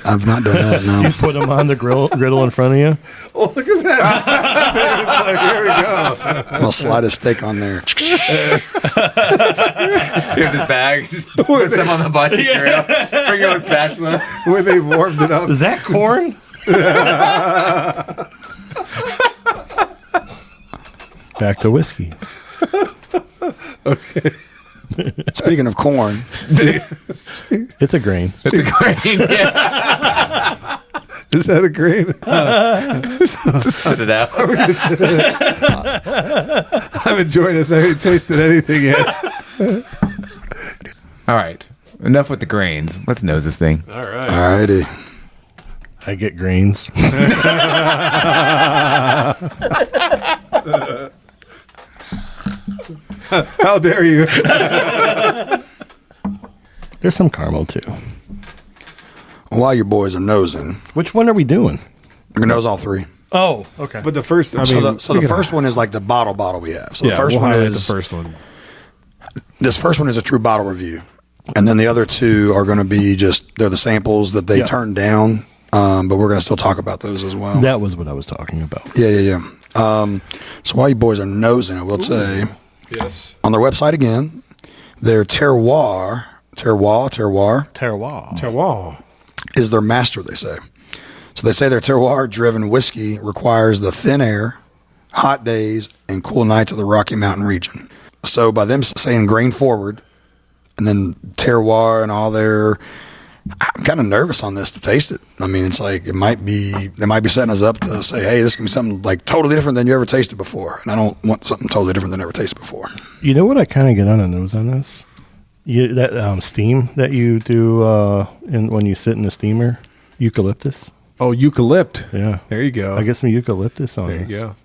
I've not done that. No. You put them on the griddle in front of you? Oh, look at that. Here we go. I'll slide a steak on there. You have this bag, just put some on the hibachi grill, bring your own spatula. When they warmed it up. Is that corn? Back to whiskey. Okay. Speaking of corn, It's a grain. It's a grain. Yeah. Is that a grain? Just spit it out. I'm enjoying this. I haven't tasted anything yet. All right. Enough with the grains. Let's nose this thing. All right. alrighty. I get grains. How dare you? There's some caramel too. While your boys are nosing, Which one are we doing? we're gonna nose all three. Oh, okay. But the first, I mean, So the first one is like the bottle we have. So the first we'll one highlight is the first one. this first one is a true bottle review, and then the other two are going to be they're the samples that they turned down. But we're going to still talk about those as well. That was what I was talking about. Yeah. So while you boys are nosing, I will say Yes. on their website again, their terroir Terroir. is their master, they say. So they say their terroir-driven whiskey requires the thin air, hot days, and cool nights of the Rocky Mountain region. So by them saying grain forward, and then terroir and all their... I'm kind of nervous on this to taste it. I mean, it's like they might be setting us up to say, hey, this can be something like totally different than you ever tasted before. And I don't want something totally different than I ever tasted before. You know what I kind of get on the nose on this? That steam that you do when you sit in the steamer, eucalyptus. Oh, eucalypt. Yeah, There you go. I get some eucalyptus on There you this. go.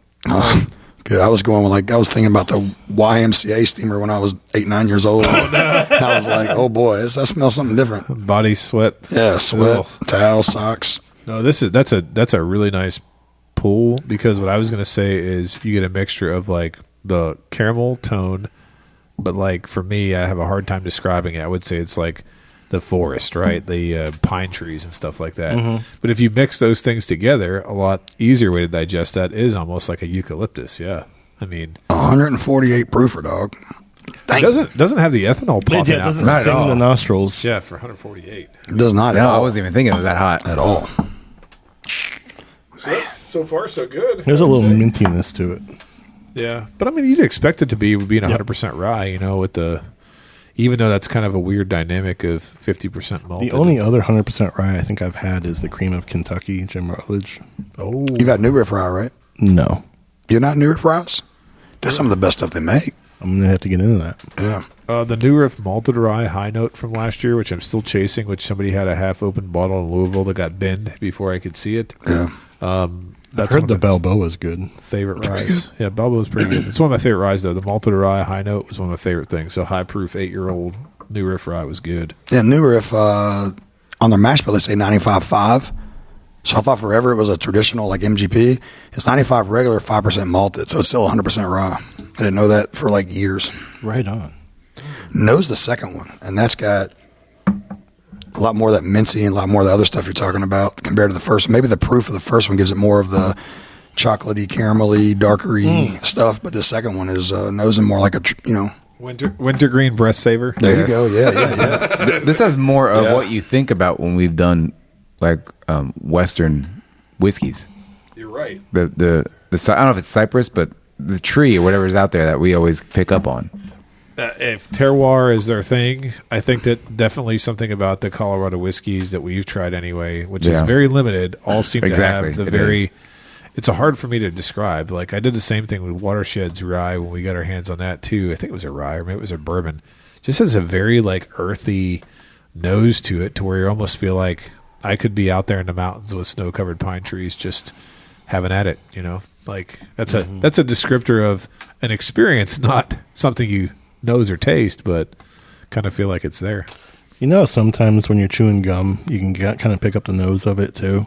Good. I was going with I was thinking about the YMCA steamer when I was 8-9 years old. And I was like, oh boy, that smells something different. Body sweat. Yeah, sweat, Ugh. towel, socks. No, that's a really nice pull, because what I was going to say is you get a mixture of like the caramel tone, but like for me, I have a hard time describing it. I would say it's like the forest, right? The pine trees and stuff like that. Mm-hmm. But if you mix those things together, a lot easier way to digest that is almost like a eucalyptus. Yeah. I mean, 148 proofer, dog. It doesn't have the ethanol popping It out. doesn't Not at sting all. the nostrils. Yeah, for 148. It does not at No, I all. wasn't even thinking it was that hot. At all. So that's so far so good. There's a I would little say. mintiness to it. Yeah, but I mean, you'd expect it to be being 100% rye. You know, with the even though that's kind of a weird dynamic of 50% malted. The only other 100% rye I think I've had is the Cream of Kentucky, Jim Rutledge. oh You've had New Riff Rye, right? No. You're not New Riff Ryes? That's some of the best stuff they make. I'm going to have to get into that. Yeah. the New Riff malted rye high note from last year, which I'm still chasing, which somebody had a half open bottle in Louisville that got binned before I could see it. Yeah. That's I've heard one the of Balboa is good. my favorite ryes. Yeah, Balboa's pretty good. It's one of my favorite ryes though. The malted rye high note was one of my favorite things. So high proof 8-year-old New Riff rye was good. Yeah, New Riff, on their mash bill, they say 95.5. So I thought forever it was a traditional like MGP. It's 95 regular, 5% malted. So it's still 100% rye. I didn't know that for like years. Right on. No's the second one. And that's got a lot more of that mincy and a lot more of the other stuff you're talking about compared to the first one. Maybe the proof of the first one gives it more of the chocolatey, caramelly, darkery stuff. But the second one is nosing more like Wintergreen breast saver. There Yes. you go. Yeah. This has more of Yeah. what you think about when we've done like Western whiskeys. You're right. I don't know if it's cypress, but the tree or whatever is out there that we always pick up on. If terroir is their thing, I think that definitely something about the Colorado whiskeys that we've tried anyway, which is Yeah. very limited, all seem Exactly. to have the It very. is. It's a hard for me to describe. Like I did the same thing with Watershed's rye when we got our hands on that too. I think it was a rye or maybe it was a bourbon. Just has a very like earthy nose to it, to where you almost feel like I could be out there in the mountains with snow-covered pine trees, just having at it. You know, like that's a descriptor of an experience, not something you nose or taste, but kind of feel like it's there. You know, sometimes when you're chewing gum, you can kind of pick up the nose of it too.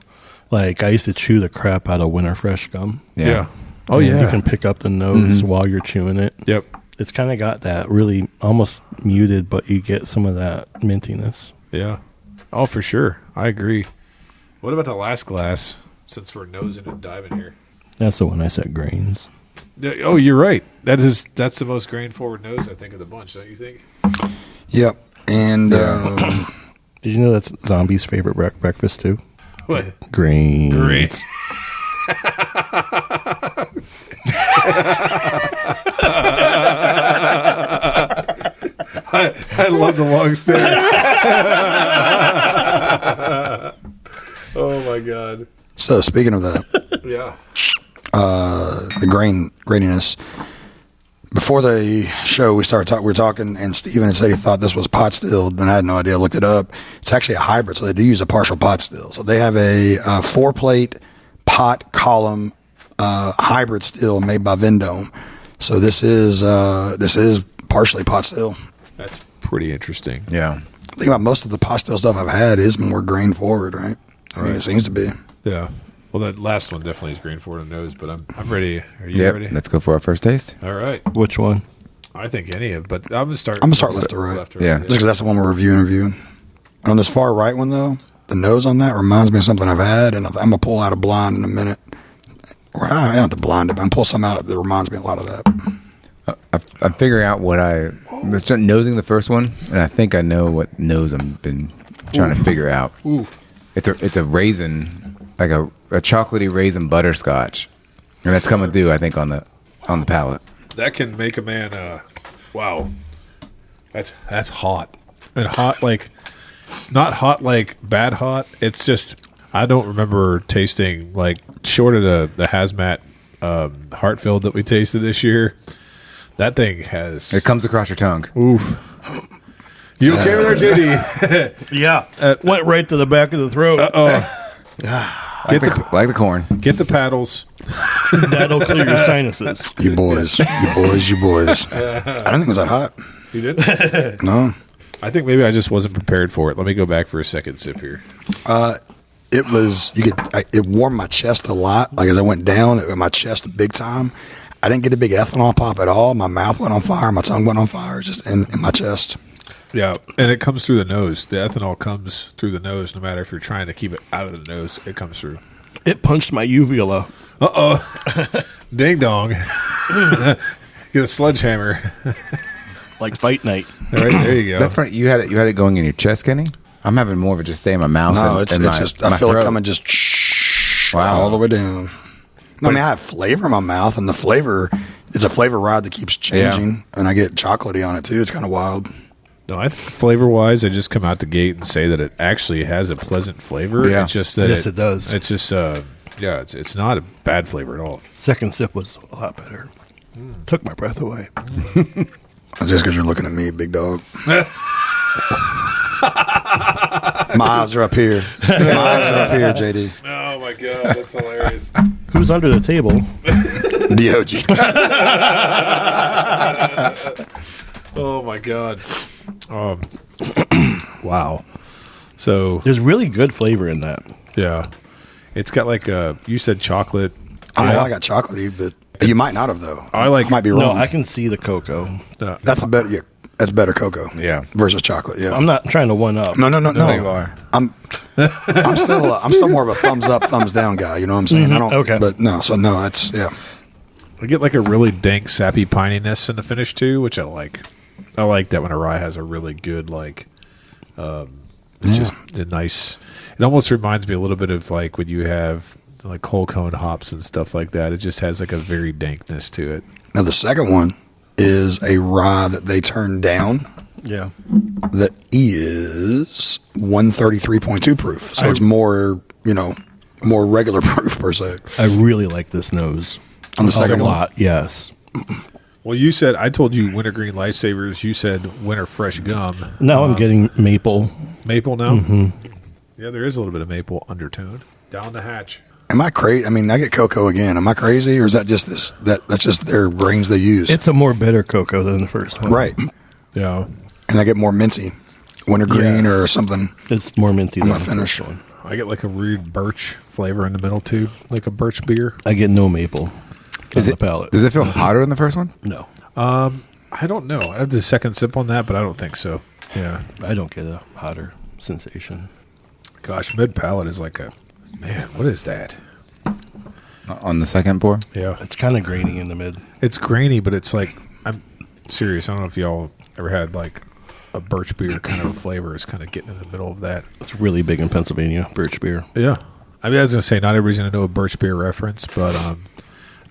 Like I used to chew the crap out of Winterfresh gum. Yeah. Oh And yeah. You can pick up the nose while you're chewing it. Yep. It's kind of got that really almost muted, but you get some of that mintiness. Yeah. Oh, for sure. I agree. What about the last glass? Since we're nosing and diving here. That's the one I said grains. Oh, you're right. That's the most grain forward nose I think of the bunch. Don't you think? Yep. And Did you know that's Zombie's favorite breakfast too? What? Grains. Great. I love the long stare. Oh my god. so speaking of that, Yeah. the graininess. Before the show, we were talking, and Steven had said he thought this was pot stilled, and I had no idea. I looked it up. It's actually a hybrid, so they do use a partial pot still. So they have a 4-plate pot column hybrid still made by Vendome. So this is partially pot still. That's pretty interesting. Yeah. The thing about most of the pot still stuff I've had is more grain forward, right? I mean, it seems to be. Yeah. Well, that last one definitely is grain forward and nose, but I'm ready. Are you Yep. ready? Let's go for our first taste. All right. Which one? I think any of, but I'm gonna start. left to right. Yeah. Just because that's the one we're reviewing. On this far right one, though, the nose on that reminds me of something I've had, and I'm going to pull out a blind in a minute. Or I don't have to blind it, but I'm pull something out that reminds me a lot of that. I'm figuring out what I was nosing the first one, and I think I know what nose I've been trying to figure out. Ooh. It's a raisin, like a chocolatey raisin butterscotch, and that's coming through. I think on the palate. That can make a man. Wow. That's hot, and hot like not hot like bad hot. It's just I don't remember tasting like short of the hazmat heart-filled that we tasted this year. That thing has. It comes across your tongue. Oof. You okay with there, JD? Yeah. Went right to the back of the throat. Like the corn. Get the paddles. That'll clear your sinuses. You boys. You boys. I don't think it was that hot. You did? No. I think maybe I just wasn't prepared for it. Let me go back for a second sip here. It was, it warmed my chest a lot. Like as I went down, it my chest big time. I didn't get a big ethanol pop at all. My mouth went on fire. My tongue went on fire just in my chest. Yeah, and it comes through the nose. The ethanol comes through the nose no matter if you're trying to keep it out of the nose. It comes through. It punched my uvula. Uh-oh. Ding dong. Get a sledgehammer. Like fight night. All right, there you go. That's funny. You had it going in your chest, Kenny. I'm having more of it just stay in my mouth. No, and it's my, just, my I feel throat. it coming just Wow. all the way down. I mean, I have flavor in my mouth, and the flavor, it's a flavor ride that keeps changing, and I get chocolatey on it too. It's kind of wild. No, I think flavor-wise, I just come out the gate and say that it actually has a pleasant flavor. Yeah. It's just that Yes, it does. It's just, it's not a bad flavor at all. Second sip was a lot better. Took my breath away. Just because you're looking at me, big dog. My eyes are up here. My eyes are up here, JD. Oh my god, that's hilarious. Who's under the table? The OG. Oh my god. Wow. So There's really good flavor in that. yeah, it's got like you said chocolate. I got chocolatey, but you might not have though. I like- I might be No, wrong. I can see the cocoa. That's a better. Yeah, that's better cocoa. Yeah. Versus chocolate. Yeah. I'm not trying to one up. No. you are. I'm still more of a thumbs up, thumbs down guy. You know what I'm saying? I don't. Okay. But no. So no, that's yeah. I get like a really dank, sappy pininess in the finish too, which I like. I like that when a rye has a really good like, just a nice. It almost reminds me a little bit of like when you have like whole cone hops and stuff like that. It just has like a very dankness to it. Now the second one is a rye that they turned down. Yeah. That is 133.2 proof. So it's more, more regular proof per se. I really like this nose. On the second a one? lot, yes. Well, you said I told you wintergreen lifesavers. You said winter fresh gum. Now I'm getting maple. Maple now. Mm-hmm. Yeah, there is a little bit of maple undertone down the hatch. Am I crazy? I mean, I get cocoa again. Am I crazy, or is that just that's just their grains they use? It's a more bitter cocoa than the first one. right, Yeah, and I get more minty, wintergreen Yes. or something. It's more minty I'm than gonna the finish. first one. I get like a weird birch flavor in the middle too, like a birch beer. I get no maple on the palate. Does it feel hotter than the first one? No. I don't know. I have the second sip on that, but I don't think so. Yeah. I don't get a hotter sensation. Gosh, mid palate is like a man. What is that? On the second pour? Yeah, It's kind of grainy in the mid. it's grainy, but it's like I'm serious. I don't know if y'all ever had like a birch beer kind of a flavor. It's kind of getting in the middle of that. It's really big in Pennsylvania, birch beer. Yeah. I mean, I was gonna say not everybody's gonna know a birch beer reference, but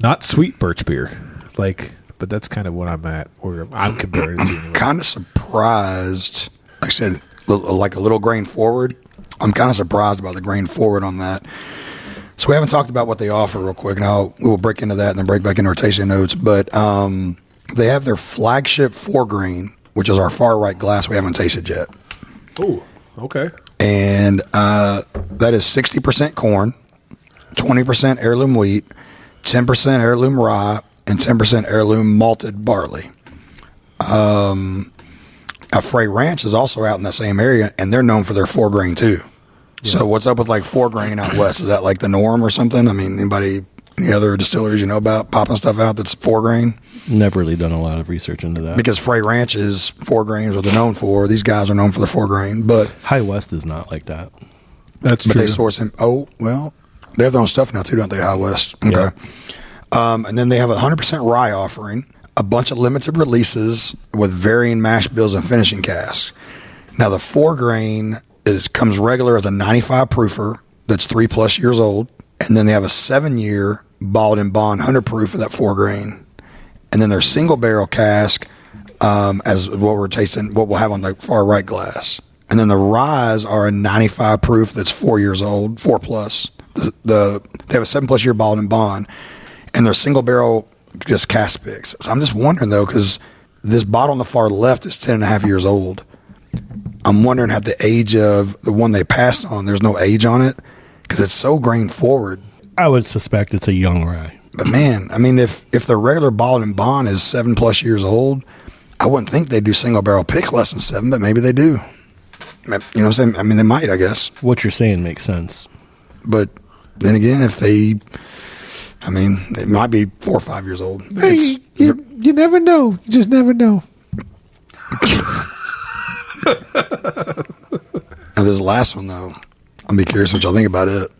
not sweet birch beer. Like, but that's kind of what I'm at, or I'm comparing it to. Anyway. Kind of surprised. Like I said, like a little grain forward. I'm kind of surprised about the grain forward on that. So we haven't talked about what they offer real quick. Now we will break into that and then break back into our tasting notes. But they have their flagship 4 grain, which is our far right glass we haven't tasted yet. Oh, okay. And that is 60% corn, 20% heirloom wheat, 10% heirloom rye, and 10% heirloom malted barley. Frey Ranch is also out in that same area, and they're known for their 4 grain too. Yeah. So what's up with like 4 grain out west? Is that like the norm or something? I mean, any other distilleries you know about popping stuff out that's 4 grain? Never really done a lot of research into that. Because Frey Ranch is 4 grain is what they're known for. These guys are known for the 4 grain, but High West is not like that. That's but true. they source him. Oh well, they have their own stuff now too, don't they? High West. Okay. Yeah. And then they have a 100% rye offering, a bunch of limited releases with varying mash bills and finishing casks. Now the 4 grain comes regular as a 95 proofer that's 3+ years old, and then they have a 7-year bottled and bond 100 proof of that 4 grain, and then their single barrel cask as what we're tasting, what we'll have on the far right glass, and then the ryes are a 95 proof that's 4 years old, 4+. They have a 7+ year bottled and bond, and their single barrel just cask picks. So I'm just wondering though, because this bottle on the far left is 10.5 years old. I'm wondering at the age of the one they passed on, there's no age on it because it's so grain forward. I would suspect it's a young rye. But man, I mean, if the regular bottled and bond is 7+ years old, I wouldn't think they do single barrel pick less than 7, but maybe they do. You know what I'm saying? I mean, they might, I guess. What you're saying makes sense. But then again, it might be 4 or 5 years old. But Hey, you never know. You just never know. Now this last one though, I'll be curious what y'all think about it.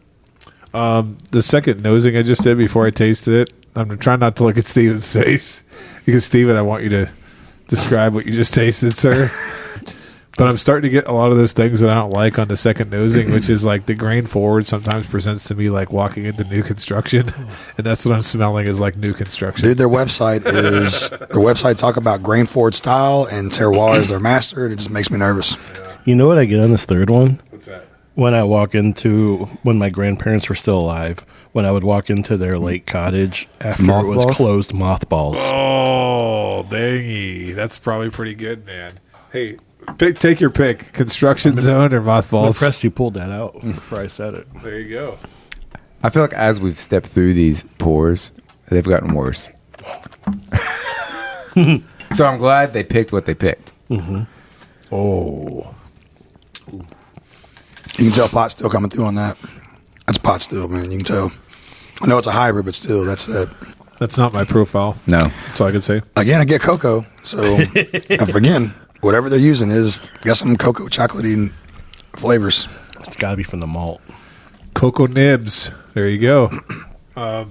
The second nosing I just did before I tasted it, I'm trying not to look at Steven's face because Steven, I want you to describe what you just tasted, sir. But I'm starting to get a lot of those things that I don't like on the second nosing, which is like the grain forward sometimes presents to me like walking into new construction, and that's what I'm smelling is like new construction. Dude, their website talk about grain forward style and terroir as their master, and it just makes me nervous. You know what I get on this third one? What's that? When my grandparents were still alive, when I would walk into their lake cottage after it was closed, mothballs. Oh, dangy. That's probably pretty good, man. Hey, take your pick. Construction zone or mothballs? I'm impressed you pulled that out before I said it. There you go. I feel like as we've stepped through these pours, they've gotten worse. So I'm glad they picked what they picked. Mm-hmm. Oh. You can tell pot still coming through on that. That's pot still, man. You can tell. I know it's a hybrid, but still, that's it. That's not my profile. No. That's all I can say. Again, I get cocoa. So, again, whatever they're using is got some cocoa chocolatey flavors. It's got to be from the malt. Cocoa nibs. There you go. I'm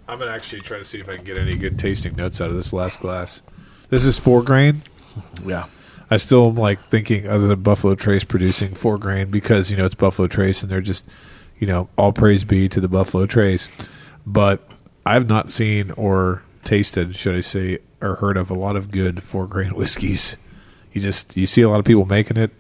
going to actually try to see if I can get any good tasting notes out of this last glass. This is 4 grain. Yeah. I still am like thinking other than Buffalo Trace producing 4 grain because, it's Buffalo Trace and they're just, all praise be to the Buffalo Trace. But I've not seen or tasted, should I say, or heard of a lot of good 4 grain whiskeys. You see a lot of people making it.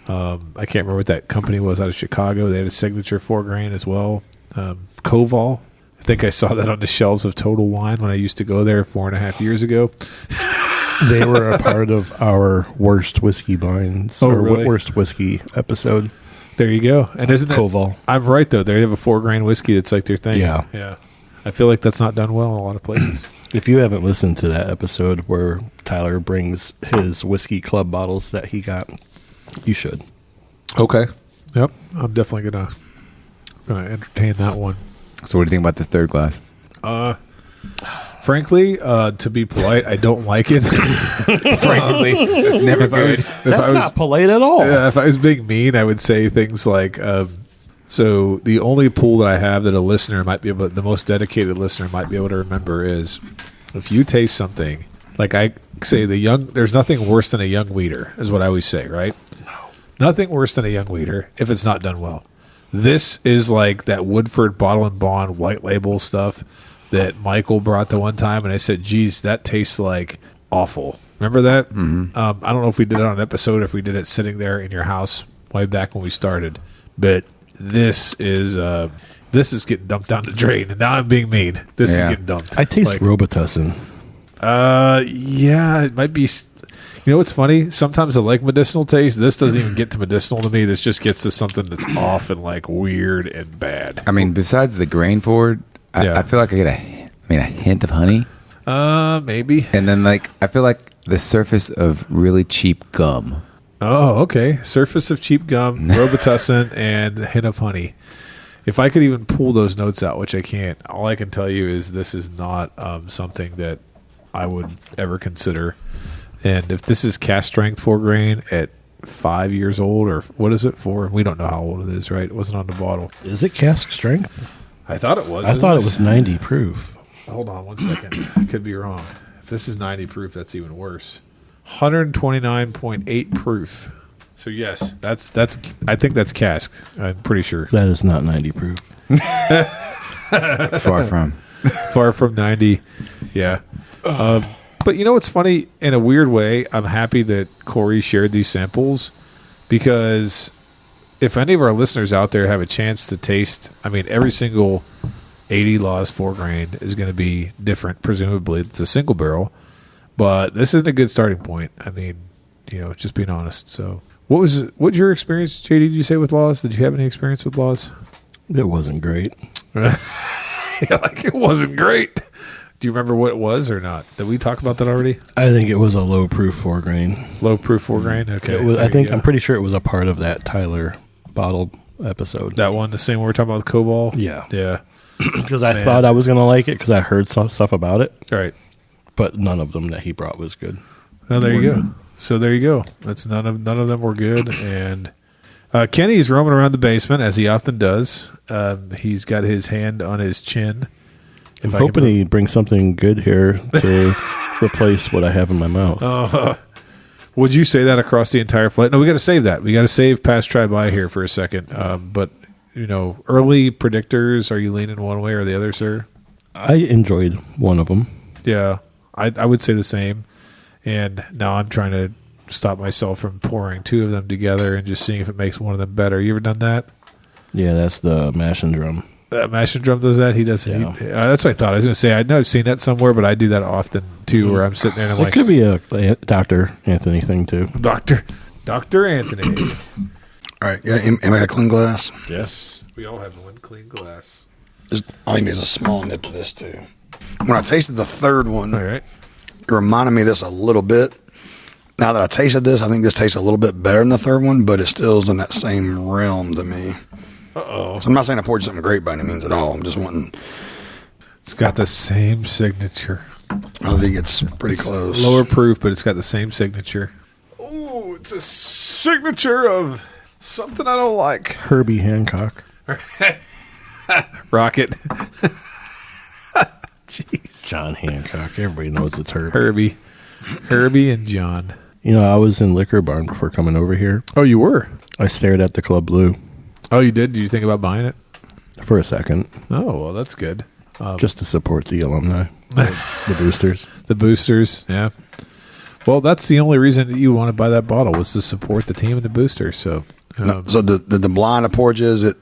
I can't remember what that company was out of Chicago. They had a signature 4 grain as well. Koval. I think I saw that on the shelves of Total Wine when I used to go there 4.5 years ago. They were a part of our worst whiskey blinds really? Worst whiskey episode. There you go. And isn't Koval? I'm right though. They have a 4 grain whiskey that's like their thing. Yeah. I feel like that's not done well in a lot of places. If you haven't listened to that episode where Tyler brings his whiskey club bottles that he got, you should. Okay. Yep. I'm definitely gonna entertain that one. So what do you think about this third glass? Frankly, to be polite, I don't like it. Frankly, it's never good. That's not polite at all. Yeah, if I was being mean, I would say things like, so the only pool that I have that a listener might be able, the most dedicated listener might be able to remember is if you taste something, like I say there's nothing worse than a young weeder, is what I always say, right? No. Nothing worse than a young weeder if it's not done well. This is like that Woodford Bottle and Bond white label stuff that Michael brought the one time, and I said, geez, that tastes like awful. Remember that? Mm-hmm. I don't know if we did it on an episode or if we did it sitting there in your house way back when we started, but this is getting dumped down the drain, and now I'm being mean. This is getting dumped. I taste Robitussin. Yeah, it might be. You know what's funny? Sometimes I like medicinal taste. This doesn't even get to medicinal to me. This just gets to something that's off and like weird and bad. I mean, besides the grain forward, I feel like I get a hint of honey. Maybe. And then I feel like the surface of really cheap gum. Oh, okay. Surface of cheap gum, Robitussin, and a hint of honey. If I could even pull those notes out, which I can't, all I can tell you is this is not something that I would ever consider. And if this is cask strength 4 grain at 5 years old, or what is it, 4? We don't know how old it is, right? It wasn't on the bottle. Is it cask strength? I thought it was. I thought it was 90 proof. Hold on 1 second. I could be wrong. If this is 90 proof, that's even worse. 129.8 proof. So yes, that's. I think that's cask. I'm pretty sure. That is not 90 proof. Far from 90. Yeah. But you know what's funny? In a weird way, I'm happy that Corey shared these samples, because if any of our listeners out there have a chance to taste, I mean, every single 80 Laws 4 grain is going to be different. Presumably, it's a single barrel, but this isn't a good starting point. I mean, just being honest. So, what's your experience, JD? Did you say with Laws? Did you have any experience with Laws? It wasn't great. Yeah, it wasn't great. Do you remember what it was or not? Did we talk about that already? I think it was a low proof 4 grain. Low proof 4 grain. Okay. I'm pretty sure it was a part of that Tyler bottle episode. That one, the same one we're talking about with Cobalt? Yeah. Yeah. Because I thought I was going to like it because I heard some stuff about it. All right. But none of them that he brought was good. Oh, there you go. So there you go. That's none of them were good. And Kenny's roaming around the basement, as he often does. He's got his hand on his chin. I'm hoping he brings something good here to replace what I have in my mouth. Would you say that across the entire flight? No, we got to save that. We got to save past try by here for a second. But early predictors. Are you leaning one way or the other, sir? I enjoyed one of them. Yeah, I would say the same. And now I'm trying to stop myself from pouring two of them together and just seeing if it makes one of them better. You ever done that? Yeah, that's the mash and drum. Mash and Drum does that. He does. Yeah. That's what I thought. I was going to say. I know I've seen that somewhere, but I do that often too. Where I'm sitting there and I'm It like, could be a Dr. Anthony thing too. Doctor Anthony. All right. Yeah. Am I got a clean glass? Yes, we all have one clean glass. All you need is a small nip of this too. When I tasted the third one, All right. it reminded me of this a little bit. Now that I tasted this, I think this tastes a little bit better than the third one, but it still is in that same realm to me. Uh-oh. So I'm not saying I poured you something great by any means at all. I'm just wanting. It's got the same signature. I think it's pretty close. Lower proof, but it's got the same signature. Oh, it's a signature of something I don't like. Herbie Hancock. Rocket. Jeez. John Hancock. Everybody knows it's Herbie. Herbie and John. I was in Liquor Barn before coming over here. Oh, you were? I stared at the Club Blue Oh, you did? Did you think about buying it? for a second, Oh, well, that's good. just to support the alumni, the boosters. The boosters, yeah. Well, that's the only reason that you want to buy that bottle was to support the team and the boosters. So, So the blind I poured you, is it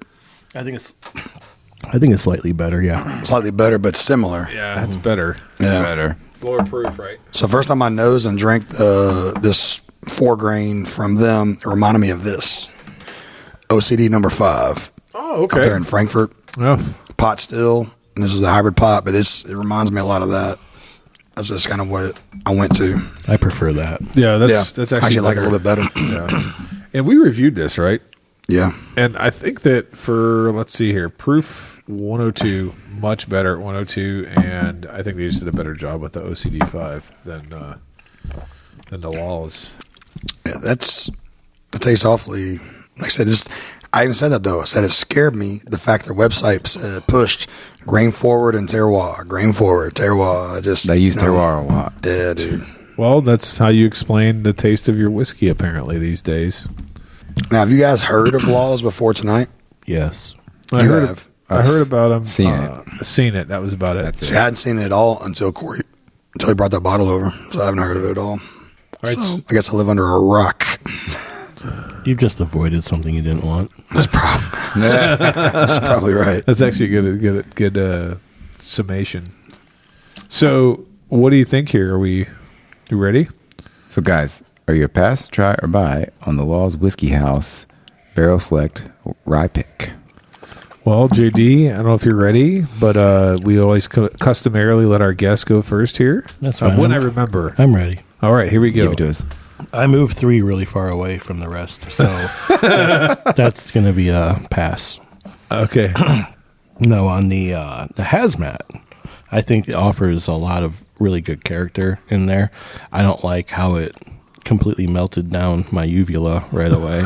I think it's slightly better. Yeah. slightly better but similar? yeah, it's better. Yeah. Better. It's lower proof, right? So first time I nosed and drank this 4 grain from them, it reminded me of this OCD number 5 Oh, up there okay. in Frankfurt. Oh, Pot still, and this is a hybrid pot, but it reminds me a lot of that. That's just kind of what I went to. I prefer that. yeah, that's actually like it a better. little bit better. Yeah. And we reviewed this, right? Yeah. And I think that for, let's see here, proof 102, much better at 102, and I think they just did a better job with the OCD 5 than the Laws. Yeah, it tastes awfully. Like I said, I even said that though. I said it scared me. The fact their website said pushed grain forward and terroir, grain forward, terroir. They use terroir a lot. Yeah, dude. Well, that's how you explain the taste of your whiskey, apparently, these days. Now, have you guys heard of Laws before tonight? Yes. I You heard, have. I heard about them. Seen it. Seen it. That was about it. See, I hadn't seen it at all until he brought that bottle over, so I haven't heard of it at all. All right. So I guess I live under a rock. You've just avoided something you didn't want. That's probably right. That's actually a good summation. So, what do you think here? You ready? So, guys, are you a pass, try, or buy on the Laws Whiskey House Barrel Select Rye Pick? Well, JD, I don't know if you're ready, but we always customarily let our guests go first here. That's fine. When I remember. I'm ready. All right, here we go. Give it to us. I moved 3 really far away from the rest, so that's going to be a pass. Okay. No, on the hazmat, I think it offers a lot of really good character in there. I don't like how it completely melted down my uvula right away.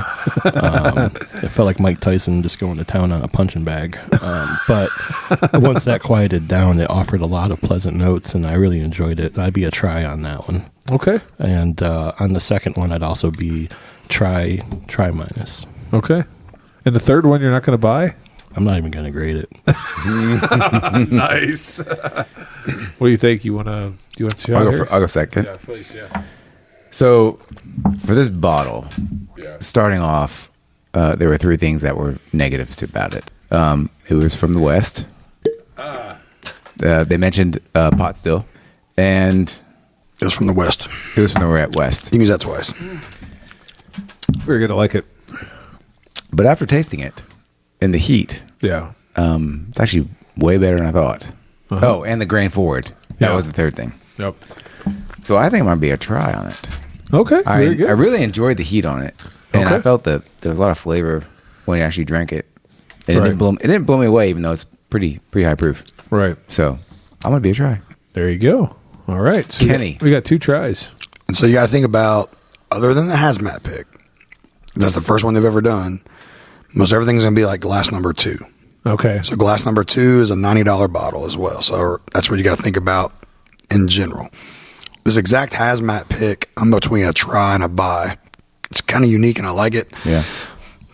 It felt like Mike Tyson just going to town on a punching bag. But once that quieted down, it offered a lot of pleasant notes, and I really enjoyed it. I'd be a try on that one. Okay. And on the second one, I'd also be try minus. Okay. And the third one you're not going to buy? I'm not even going to grade it. Nice. What do you think? You want to I'll go second. Yeah, please, yeah. So, for this bottle, Yeah. starting off, there were 3 things that were negatives about it. It was from the West. They mentioned pot still, and It was from the West. it was from the West. You can use that twice. We're going to like it. But after tasting it, in the heat, Yeah. it's actually way better than I thought. Oh, and the grain forward. That Yeah. was the third thing. Yep. So I think it might be a try on it. Okay. I Very good. really enjoyed the heat on it, and Okay. I felt that there was a lot of flavor when you actually drank it. And Right. it didn't blow me away, even though it's pretty high proof. Right. So I'm gonna be a try. There you go. All right. So Kenny. we got 2 tries. And so you got to think about, other than the hazmat pick, that's the first one they've ever done. Most everything's going to be like glass number 2. Okay. So glass number 2 is a $90 bottle as well. So that's what you got to think about in general. this exact hazmat pick, I'm between a try and a buy. It's kind of unique and I like it. Yeah.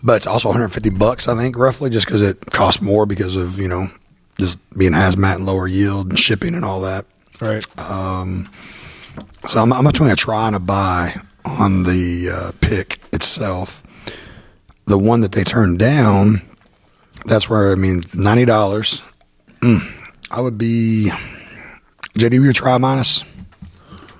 But it's also $150, I think, roughly, just because it costs more because of, just being hazmat and lower yield and shipping and all that. Right. So I'm between a try and a buy on the pick itself. The one that they turned down, that's where, $90. I would be, JD, were you try minus?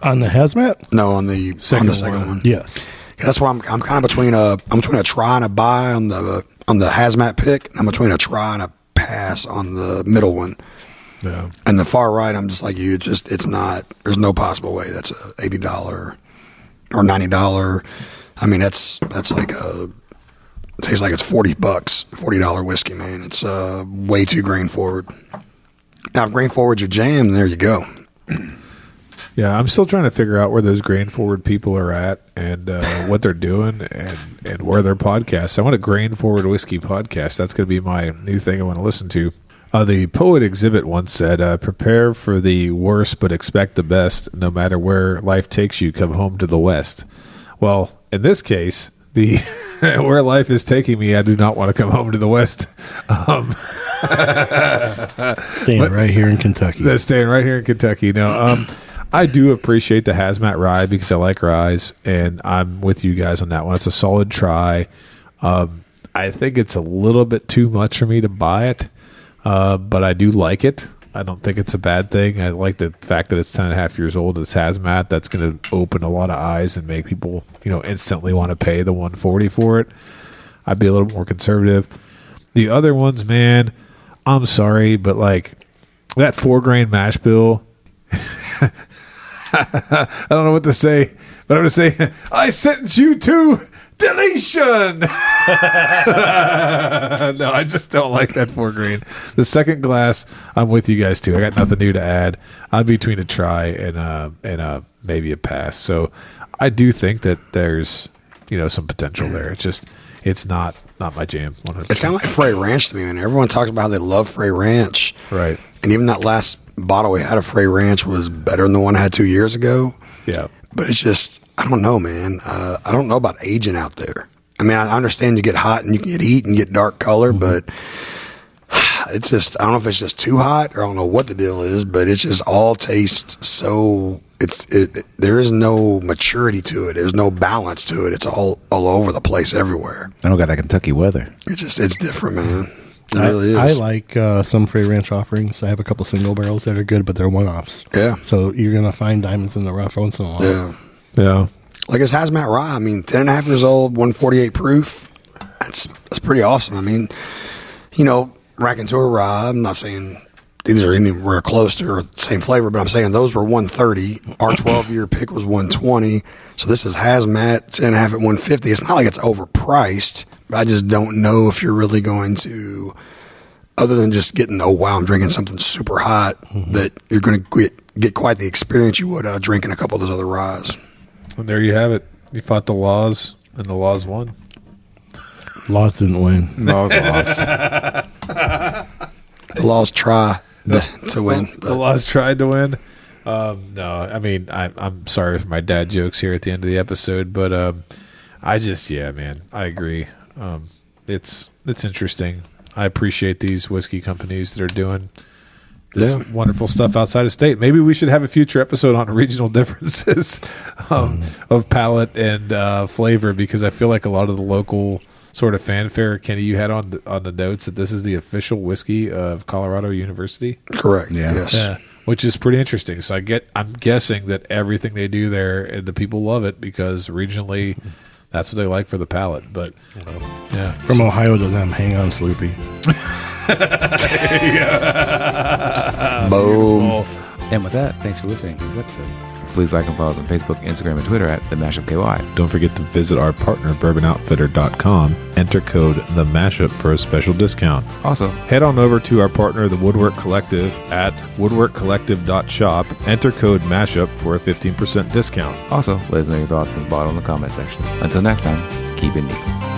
On the hazmat? No, on the second one. Yes. That's why I'm kind of between a try and a buy on the hazmat pick. I'm between a try and a pass on the middle one. Yeah. And the far right, I'm just like you. It's not. There's no possible way that's a $80 or $90. That's like it tastes like it's $40 whiskey, man. It's way too grain forward. Now, if grain forward's your jam, there you go. Yeah, I'm still trying to figure out where those grain forward people are at and what they're doing and where their podcasts. I want a grain forward whiskey podcast. That's going to be my new thing I want to listen to. The Poet Exhibit once said, prepare for the worst but expect the best. No matter where life takes you, come home to the West. Well, in this case, the where life is taking me, I do not want to come home to the West. Staying right here in Kentucky. Staying right here in Kentucky. No, I do appreciate the hazmat rye because I like ryes, and I'm with you guys on that one. It's a solid try. I think it's a little bit too much for me to buy it, but I do like it. I don't think it's a bad thing. I like the fact that it's 10.5 years old. It's hazmat. That's going to open a lot of eyes and make people, instantly want to pay the $140 for it. I'd be a little more conservative. The other ones, man, I'm sorry, but like that 4 grain mash bill. I don't know what to say, but I'm going to say, I sentence you to deletion. No, I just don't like that 4 grain. The second glass, I'm with you guys too. I got nothing new to add. I'm between a try and maybe a pass. So I do think that there's some potential there. It's not my jam. 100%. It's kind of like Frey Ranch to me, man. Everyone talks about how they love Frey Ranch, right? And even that last bottle we had of Frey Ranch was better than the one I had 2 years ago. Yeah, but it's just, I don't know, man. I don't know about aging out there. I understand you get hot and you get heat and get dark color, but it's just, I don't know if it's just too hot or I don't know what the deal is, but it just all tastes so, there is no maturity to it. There's no balance to it. It's all over the place everywhere. I don't got that Kentucky weather. It's different, man. It really is. I like some Frey Ranch offerings. I have a couple single barrels that are good, but they're one-offs. Yeah. So you're going to find diamonds in the rough once in a while. Yeah. Yeah. Like it's hazmat rye. 10.5 years old, 148 proof. That's pretty awesome. Raconteur rye, I'm not saying these are anywhere close to the same flavor, but I'm saying those were 130. Our 12-year pick was 120. So this is hazmat, 10.5 at 150. It's not like it's overpriced, but I just don't know if you're really going to, other than just getting, oh, wow, I'm drinking something super hot, that you're going to get quite the experience you would out of drinking a couple of those other ryes. And there you have it. You fought the laws, and the laws won. Laws didn't win. Laws lost. The laws try to win. The laws tried to win. No, I'm sorry for my dad jokes here at the end of the episode, but man, I agree. It's interesting. I appreciate these whiskey companies that are doing this wonderful stuff outside of state. Maybe we should have a future episode on regional differences of palate and flavor, because I feel like a lot of the local sort of fanfare, Kenny, you had on the notes that this is the official whiskey of Colorado University. Correct. Yeah. Yes. Yeah, which is pretty interesting. So I'm guessing that everything they do there, and the people love it because regionally, that's what they like for the palate. But yeah, From Ohio to them, hang on, Sloopy. Boom. And with that, thanks for listening to this episode. Please like and follow us on Facebook, Instagram, and Twitter at The Mashup KY. don't forget to visit our partner, bourbonoutfitter.com. Enter code The Mashup for a special discount. Also, Head on over to our partner, the Woodwork Collective, at woodworkcollective.shop. Enter code MASHUP for a 15% discount. let us know your thoughts on this bottle in the comment section. Until next time, keep it neat.